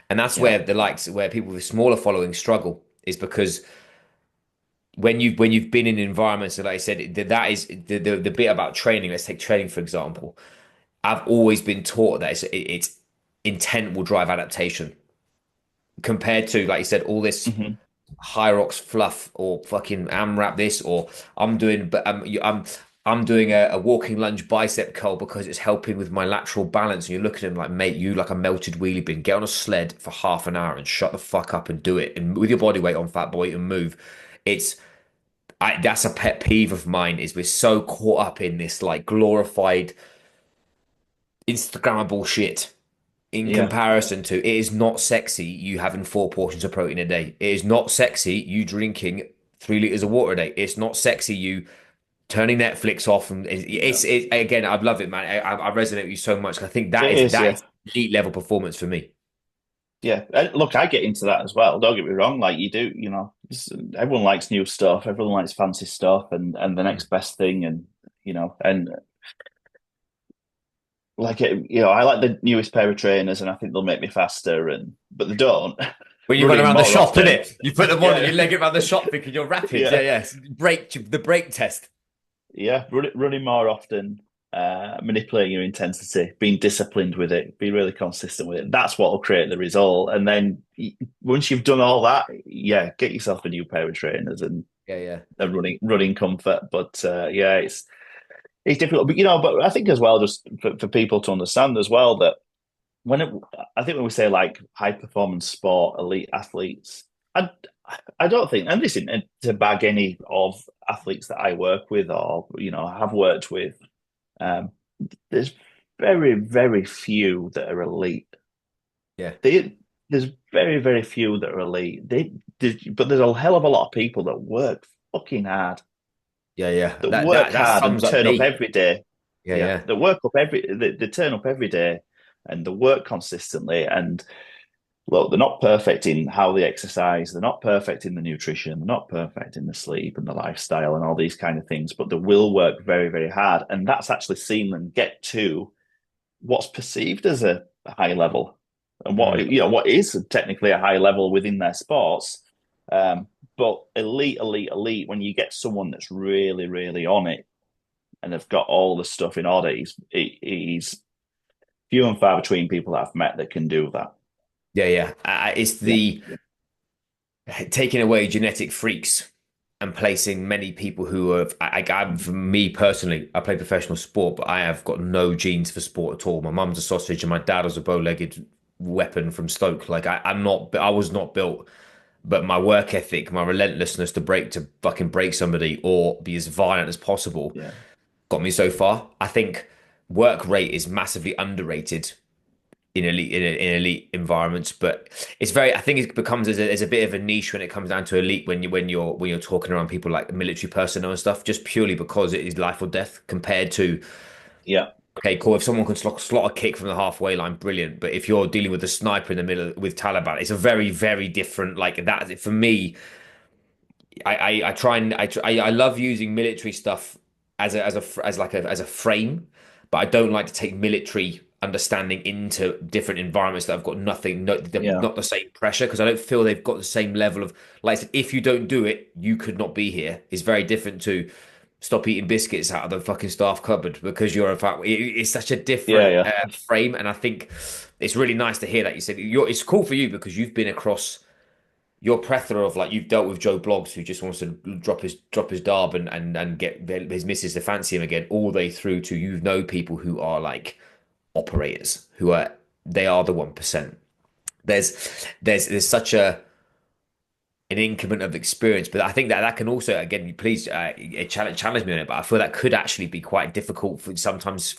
and that's Yeah. where the likes where people with smaller followings struggle is because when you've been in environments like I said that is the bit about training. Let's take training for example. I've always been taught that it's intent will drive adaptation compared to like you said all this Hmm. high rocks fluff or fucking AMRAP this or I'm doing but I'm doing a walking lunge bicep curl because it's helping with my lateral balance and you look at him like mate you like a melted wheelie bin get on a sled for half an hour and shut the fuck up and do it and with your body weight on fat boy and move it's that's a pet peeve of mine is we're so caught up in this like glorified Instagrammable shit in Yeah. comparison to it is not sexy you having 4 portions of protein a day. It is not sexy you drinking 3 liters of water a day. It's not sexy you turning Netflix off and Yeah. again I love it man. I resonate with you so much. I think It is. that Yeah. is elite level performance for me. Yeah. Look, I get into that as well. Don't get me wrong. Like you do, everyone likes new stuff. Everyone likes fancy stuff and the Mm. next best thing. And like I like the newest pair of trainers, and I think they'll make me faster. But they don't. When you run Running around the more shop, often. innit? You put them on and Yeah. you leg it around the shop thinking you're rapid. Yeah, Yeah. yeah. The brake test. Yeah. Running more often. Manipulating your intensity, being disciplined with it, be really consistent with it. That's what will create the result. And then once you've done all that, yeah, get yourself a new pair of trainers and Yeah, yeah. a running comfort. But yeah, it's difficult. But but I think as well, just for people to understand as well that when it, I think when we say like high performance sport, elite athletes, I I don't think, and this isn't to bag any of athletes that I work with or have worked with. Um, there's very, very few that are elite. Yeah. They, there's very, very few that are elite. But there's a hell of a lot of people that work fucking hard, Yeah, yeah. that That work that that hard and sums up turn up me. every day. Yeah, Yeah, yeah. they turn up every day and they work consistently. And look, they're not perfect in how they exercise. They're not perfect in the nutrition. They're not perfect in the sleep and the lifestyle and all these kind of things. But they will work very, very hard, and that's actually seen them get to what's perceived as a high level and Mm. what is technically a high level within their sports. But elite, when you get someone that's really, really on it and have got all the stuff in order, he's few and far between people that I've met that can do that. Yeah, yeah. It's Yeah, the taking away genetic freaks and placing many people who have for me personally, I play professional sport, but I have got no genes for sport at all. My mum's a sausage and my dad was a bow-legged weapon from Stoke. Like I was not built, but my work ethic, my relentlessness to fucking break somebody or be as violent as possible yeah, got me so far. I think work rate is massively underrated in elite environments, but it's very. I think it becomes as a bit of a niche when it comes down to elite when you're talking around people like military personnel and stuff, just purely because it is life or death compared to yeah, okay, cool. If someone can slot a kick from the halfway line, brilliant. But if you're dealing with a sniper in the middle with Taliban, it's a very very different like that. For me, I try and I love using military stuff as a frame, but I don't like to take military understanding into different environments that have got nothing, yeah, not the same pressure because I don't feel they've got the same level of like I said, if you don't do it, you could not be here. Is very different to stop eating biscuits out of the fucking staff cupboard because you're a fat. It's such a yeah, different yeah, frame, and I think it's really nice to hear that you said it's cool for you because you've been across your plethora of like you've dealt with Joe Bloggs who just wants to drop his darb and get his missus to fancy him again, all the way through to you know people who are like operators who are they are the 1%. There's such a an increment of experience. But I think that that can also, again, please challenge me on it. But I feel that could actually be quite difficult for sometimes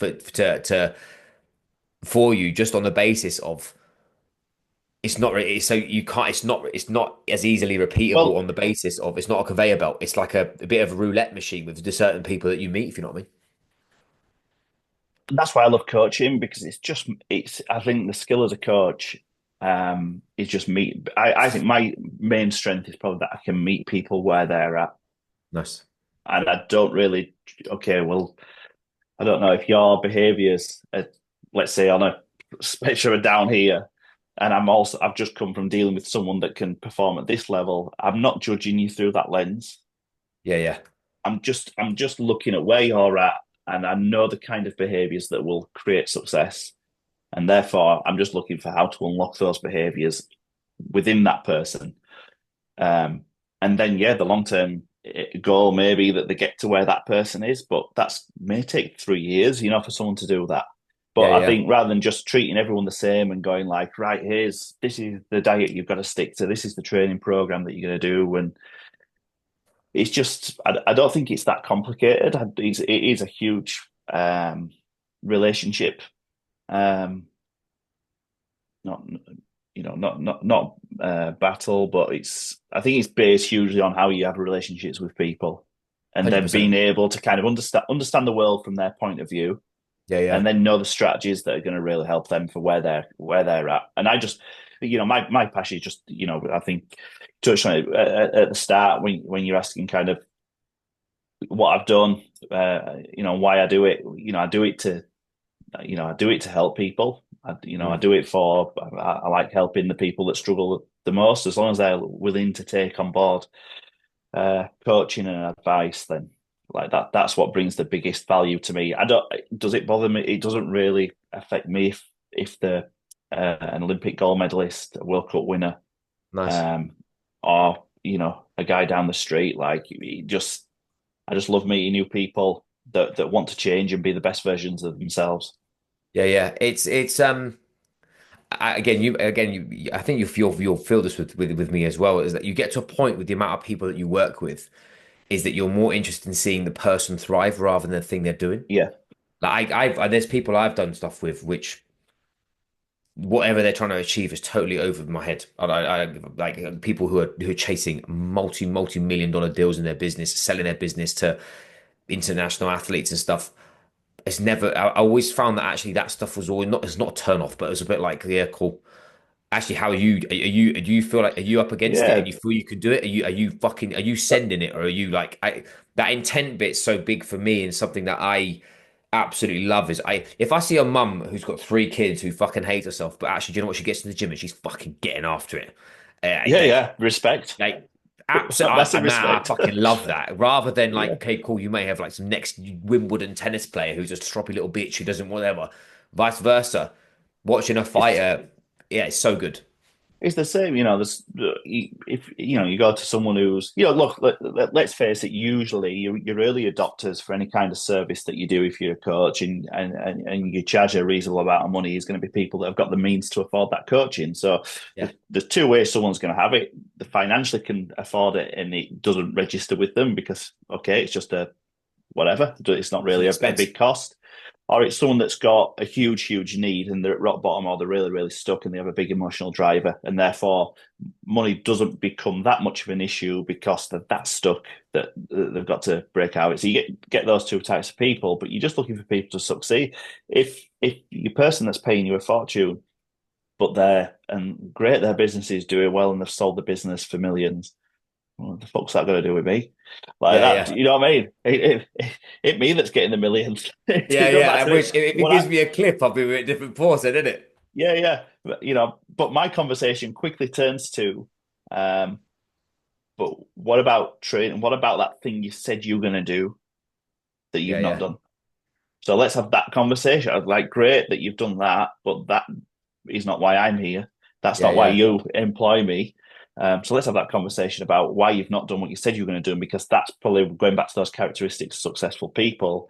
for you just on the basis of it's not really so you can't it's not as easily repeatable Well, on the basis of it's not a conveyor belt. It's like a bit of a roulette machine with the certain people that you meet, if you know what I mean. that's why I love coaching because it's I think the skill as a coach is just meet. I think my main strength is probably that I can meet people where they're at, Nice. and I don't really. Okay, well, I don't know if your behaviours, let's say, on a spectrum are down here, and I've just come from dealing with someone that can perform at this level. I'm not judging you through that lens. Yeah, yeah. I'm just looking at where you're at, and I know the kind of behaviours that will create success, and therefore I'm just looking for how to unlock those behaviours within that person. Um, and then, yeah, the long term goal may be that they get to where that person is, but that's may take 3 years, for someone to do that. Yeah, But I yeah. think rather than just treating everyone the same and going like, right, this is the diet you've got to stick to, this is the training program that you're going to do, and it's just, I don't think it's that complicated. It is a huge relationship, um, not not battle, but I think it's based hugely on how you have relationships with people, and then 100%. being able to kind of understand the world from their point of view, Yeah, yeah. and then know the strategies that are going to really help them for where they're at. And I just, my passion is just, I think touched on it at the start when you're asking kind of what I've done, why I do it. I do it to help people. I Mm. do it for. I like helping the people that struggle the most. As long as they're willing to take on board coaching and advice, then like that's what brings the biggest value to me. I don't. Does it bother me? It doesn't really affect me if they're an Olympic gold medalist, a World Cup winner, Nice. um, or a guy down the street. Like I just love meeting new people that want to change and be the best versions of themselves. Yeah, yeah. Again, I think you'll feel this with me as well, is that you get to a point with the amount of people that you work with, is that you're more interested in seeing the person thrive rather than the thing they're doing. Yeah, Like there's people I've done stuff with which whatever they're trying to achieve is totally over my head. I like people who are chasing multi-million dollar deals in their business, selling their business to international athletes and stuff. It's never. I always found that actually that stuff was always not. It's not a turn off, but it was a bit like, yeah, cool. Actually, how are you? Do you feel like are you up against it and yeah, you feel you could do it? Are you sending it or are you like that intent bit's so big for me and something that I absolutely love is if I see a mum who's got 3 kids who fucking hates herself, but actually, do you know what? She gets to the gym and she's fucking getting after it. yeah, yeah. Respect, Like absolutely, massive I respect. fucking love that. Rather than like, Yeah, okay, cool, you may have like some next Wimbledon tennis player who's just a stroppy little bitch who doesn't whatever. Vice versa. Watching a it's fighter, yeah, it's so good. it's the same. There's if you go to someone who's look. Let's face it. Usually, your early adopters for any kind of service that you do, if you're a coach and you charge a reasonable amount of money, is going to be people that have got the means to afford that coaching. So Yeah, there's two ways someone's going to have it. They financially can afford it, and it doesn't register with them because okay, it's just a whatever. It's not it's an really a expense. big cost. Or it's someone that's got a huge need and they're at rock bottom or they're really stuck and they have a big emotional driver. And therefore, money doesn't become that much of an issue because they're that stuck that they've got to break out. So you get those two types of people, but you're just looking for people to succeed. If your person that's paying you a fortune, but their business is doing well and they've sold the business for millions, what the fuck's that got to do with me? Like Yeah, that, yeah, you know what I mean? It me that's getting the millions. It yeah, doesn't yeah. I matter. wish if it What gives I, me a clip, I'll be with a different person, isn't it? yeah, yeah. But my conversation quickly turns to, um, but what about training? What about that thing you said you were going to do that you've Yeah, not yeah, done? So let's have that conversation. I'd like, great that you've done that, but that is not why I'm here. That's yeah, not why yeah, you employ me. So let's have that conversation about why you've not done what you said you were going to do, because that's probably going back to those characteristics of successful people.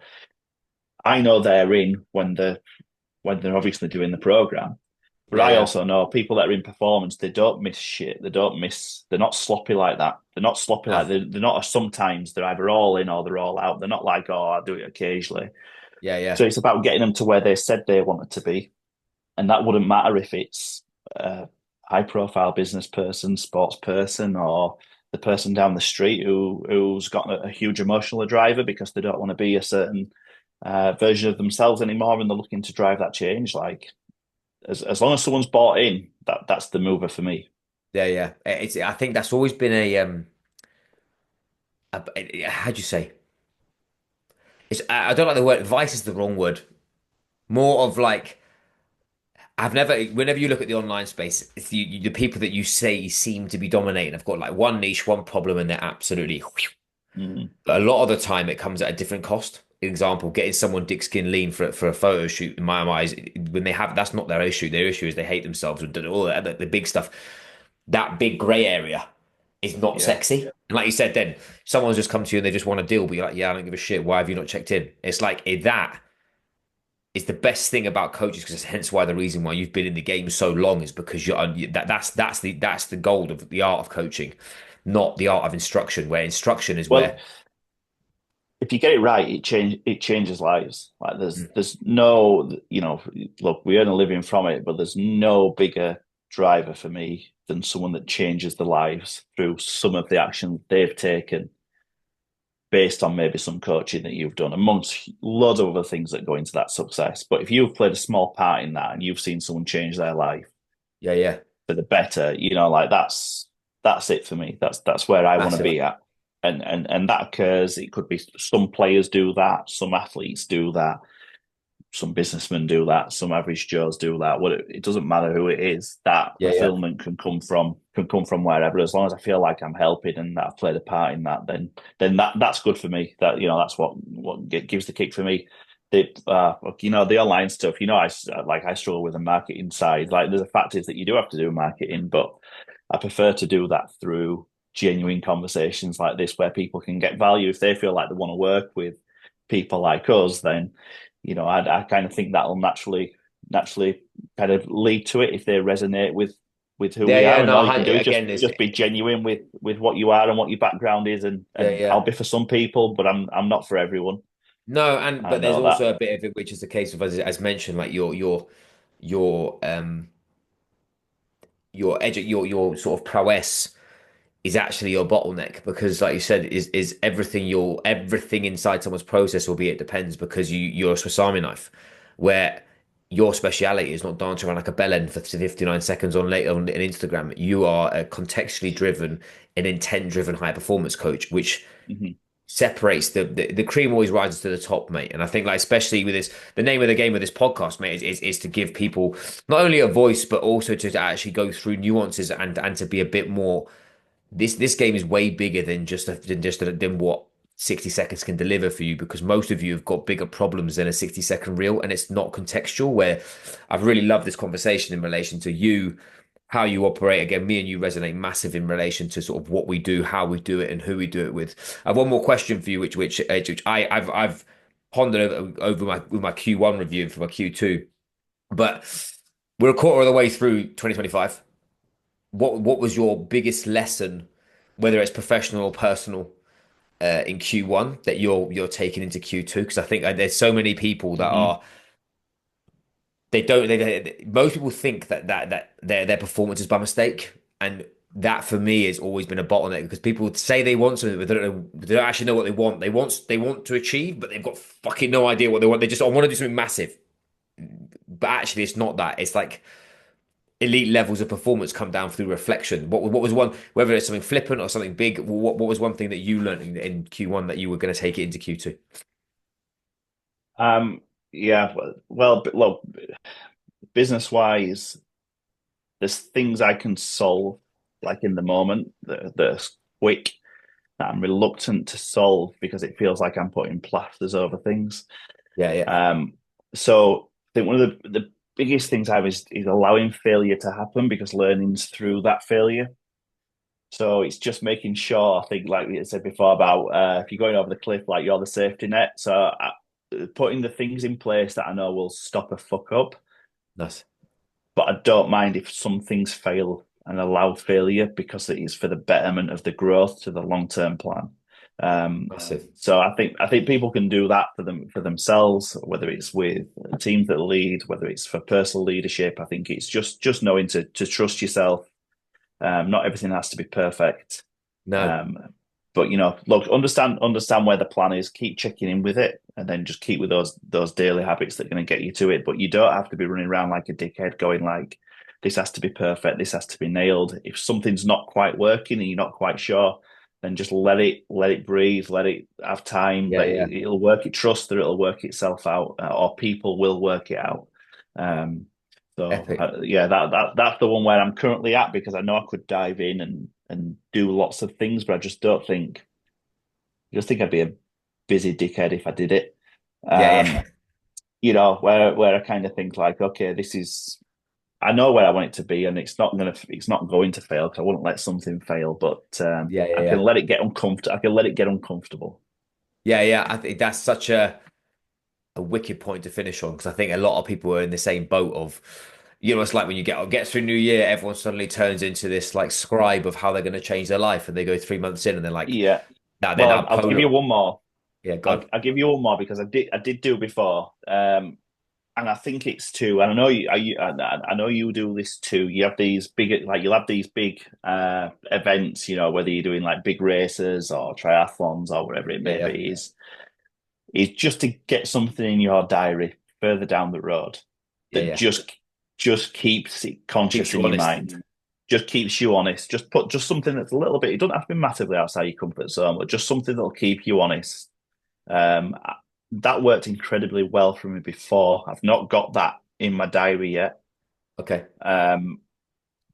I know they're in when they're obviously doing the program, But Yeah, I yeah. also know people that are in performance, they don't miss shit. They're not sloppy like that. They're not sloppy No. like they're not sometimes they're either all in or they're all out. They're not like, oh, I do it occasionally. Yeah, yeah. So it's about getting them to where they said they wanted to be. And that wouldn't matter if it's a high profile business person, sports person, or the person down the street who's got a huge emotional driver because they don't want to be a certain version of themselves anymore and they're looking to drive that change. Like as long as someone's bought in, that's the mover for me. Yeah, yeah. I think that's always been how'd you say? I don't like the word vice is the wrong word. More of like whenever you look at the online space, it's the people that you say seem to be dominating have got like one niche, one problem, and they're absolutely. Mm, But a lot of the time, it comes at a different cost. Example, getting someone dick skin lean for a photo shoot. In my eyes, when they have that's not their issue. Their issue is they hate themselves and all that the big stuff. That big grey area is not yeah. sexy. And like you said, then someone's just come to you and they just want a deal, but you're like, yeah, I don't give a shit. Why have you not checked in? It's like that is the best thing about coaches because hence why the reason why you've been in the game so long is because that's the gold of the art of coaching, not the art of instruction. Where instruction is Well, where if you get it right, it changes lives. Like there's no, look, we earn a living from it, but there's no bigger driver for me than someone that changes their lives through some of the actions they've taken based on maybe some coaching that you've done, amongst loads of other things that go into that success. But if you've played a small part in that and you've seen someone change their life yeah, yeah, for the better, like that's it for me. That's where I want to massive. be at. And that occurs. It could be some players do that, some athletes do that, some businessmen do that, some average Joes do that. It doesn't matter who it is. That Yeah, yeah, fulfillment can come from wherever. As long as I feel like I'm helping and that I've played a part in that, then that's good for me. That's what gives the kick for me. The online stuff. I struggle with the marketing side. Like there's a fact is that you do have to do marketing, but I prefer to do that through genuine conversations like this where people can get value if they feel like they want to work with people like us. Then I kind of think that'll naturally kind of lead to it if they resonate with who yeah, we are. yeah. And No, all you can do is again, just be genuine with what you are and what your background is. And yeah, and I'll yeah. be for some people, but I'm not for everyone. No, I but there's know that. also a bit of it which is the case of as mentioned, like your your sort of prowess is actually your bottleneck because like you said is everything inside someone's process will be it depends because you're a Swiss Army knife where your speciality is not dancing around like a bellend for 59 seconds on Instagram. You are a contextually driven and intent driven high performance coach which Mhm. separates the cream always rises to the top, mate. And I think like especially with this, the name of the game of this podcast, mate, is to give people not only a voice but also to actually go through nuances and to be a bit more. This game is way bigger than than what 60 seconds can deliver for you because most of you have got bigger problems than a 60-second reel and it's not contextual. Where I've really loved this conversation in relation to you how you operate. Again, me and you resonate massive in relation to sort of what we do, how we do it, and who we do it with. I have one more question for you, which I've pondered over my with my Q1 review for my Q2, but we're a quarter of the way through 2025. What was your biggest lesson, whether it's professional or personal, in Q1 that you're taking into Q2? Because I think there's so many people that Mhm. are they don't most people think that their performance is by mistake and that for me has always been a bottleneck because people say they want something but they don't actually know what they want to achieve but they've got fucking no idea what they want. They just I want to do something massive but actually it's not that. It's like elite levels of performance come down through reflection. What was one, whether it's something flippant or something big, what was one thing that you learned in Q1 that you were going to take it into Q2? Um, yeah, but look, business wise, there's things I can solve like in the moment that's quick that I'm reluctant to solve because it feels like I'm putting plasters over things. Yeah, yeah. Um, so I think one of the biggest things I have is allowing failure to happen because learning's through that failure. So it's just making sure, I think, like we said before, about if you're going over the cliff, like you're the safety net. So putting the things in place that I know will stop a fuck up, Nice. but I don't mind if some things fail and allow failure because it is for the betterment of the growth to the long-term plan. Um, Massive. so I think people can do that for themselves, whether it's with teams that lead, whether it's for personal leadership. I think it's just knowing to trust yourself. Not everything has to be perfect. No. Um, but look, understand where the plan is, keep checking in with it, and then just keep with those daily habits that are going to get you to it. But you don't have to be running around like a dickhead going like, this has to be perfect, this has to be nailed. If something's not quite working and you're not quite sure, then just let it breathe, let it have time, Yeah, yeah. it'll work it, trust that it'll work itself out, or people will work it out. Um, Epic. yeah, that's the one where I'm currently at because I know I could dive in and do lots of things, but I just think I'd be a busy dickhead if I did it. Yeah, yeah. Um, where I kind of think like, okay, I know where I want it to be, and it's not going to fail because I wouldn't let something fail, but Yeah, yeah, I can yeah. let it get uncomfortable. I can let it get uncomfortable. Yeah, yeah. I think that's such a wicked point to finish on because I think a lot of people are in the same boat of, it's like when you get through New Year, everyone suddenly turns into this like scribe of how they're going to change their life, and they go 3 months in, and they're like, Yeah. now they're Well, now I'll give you polar. one more. Yeah, God. I'll give you one more because I did do before. And I think it's two. And I know I know you do this too. You have these big, like you'll have these big events. Whether you're doing like big races or triathlons or whatever it Yeah, may yeah. be, is just to get something in your diary further down the road Yeah, that yeah. just keeps it conscious Keeps you in your honest. mind. Just keeps you honest. Just put just something that's a little bit. It doesn't have to be massively outside your comfort zone, but just something that'll keep you honest. Um, that worked incredibly well for me before. I've not got that in my diary yet Okay. um,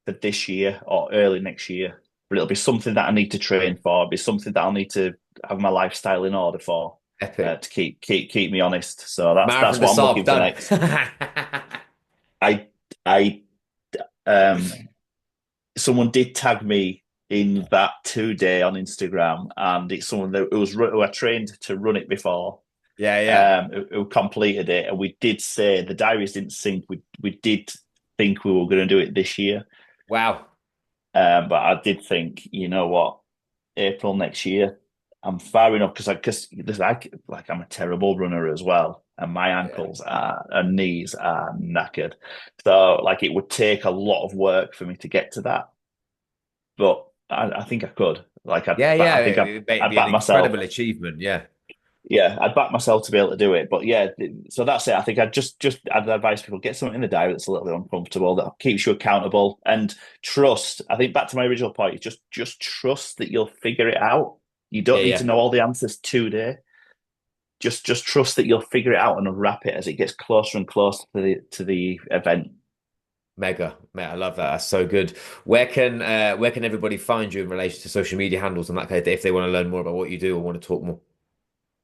for this year or early next year, but it'll be something that I need to train for. It'll be something that I'll need to have my lifestyle in order for Epic. to keep me honest. So that's Marathon de what I'm Sable looking for done. next. I I um someone did tag me in that 2 day on Instagram, and it's someone that it was who I trained to run it before, Yeah, yeah. who completed it, and we did say the diaries didn't sync. We did think we were going to do it this year, Wow. but I did think, you know what, April next year, I'm far enough because there's like I'm a terrible runner as well, and my Yeah. ankles and knees are knackered, so like it would take a lot of work for me to get to that, but I think I could. Like Yeah, I yeah. think It'd I'd be an back myself. incredible achievement. Yeah. Yeah, I'd back myself to be able to do it. But yeah, so that's it. I think I'd advise people get something in the diary that's a little bit uncomfortable, that keeps you accountable, and trust. I think back to my original point, is just trust that you'll figure it out. You Yeah, don't need to yeah. know all the answers today. Just trust that you'll figure it out and unwrap it as it gets closer and closer to the event. Mega, mate, I love that. That's so good. Where can everybody find you in relation to social media handles and that kind of thing if they want to learn more about what you do or want to talk more?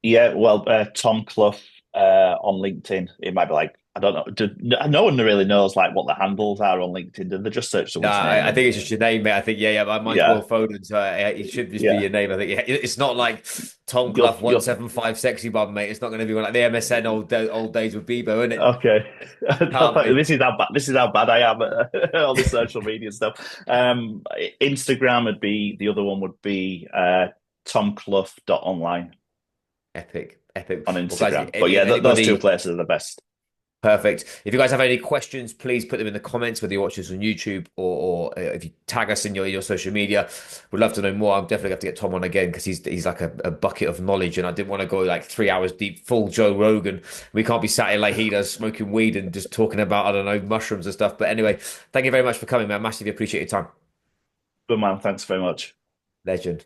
Yeah, well, Tom Clough on LinkedIn. It might be like I don't know. No one really knows like what the handles are on LinkedIn. Do they just search No, someone's name I think and it's just your name, mate. I think yeah. Mine's Will yeah, Foden, so it should just be yeah. your name. I think yeah, it's not like Tom You'll Clough one you'll seven five sexy bum, mate. It's not going to be one like the MSN old days with Bebo, isn't it? okay. Can't be. This is how bad I am at all the social media stuff. Instagram would be the other one would be tomclough.online Epic, epic. on Well, guys, Instagram. But if yeah, those two anybody. places are the best. Perfect. If you guys have any questions, please put them in the comments, whether you watch this on YouTube or if you tag us in your social media. We'd love to know more. I'm definitely have to get Tom on again because he's like a bucket of knowledge, and I didn't want to go like 3 hours deep, full Joe Rogan. We can't be sat here like he does, smoking weed and just talking about, I don't know, mushrooms and stuff. But anyway, thank you very much for coming, man. Massively appreciate your time. Good man. Thanks very much. Legend.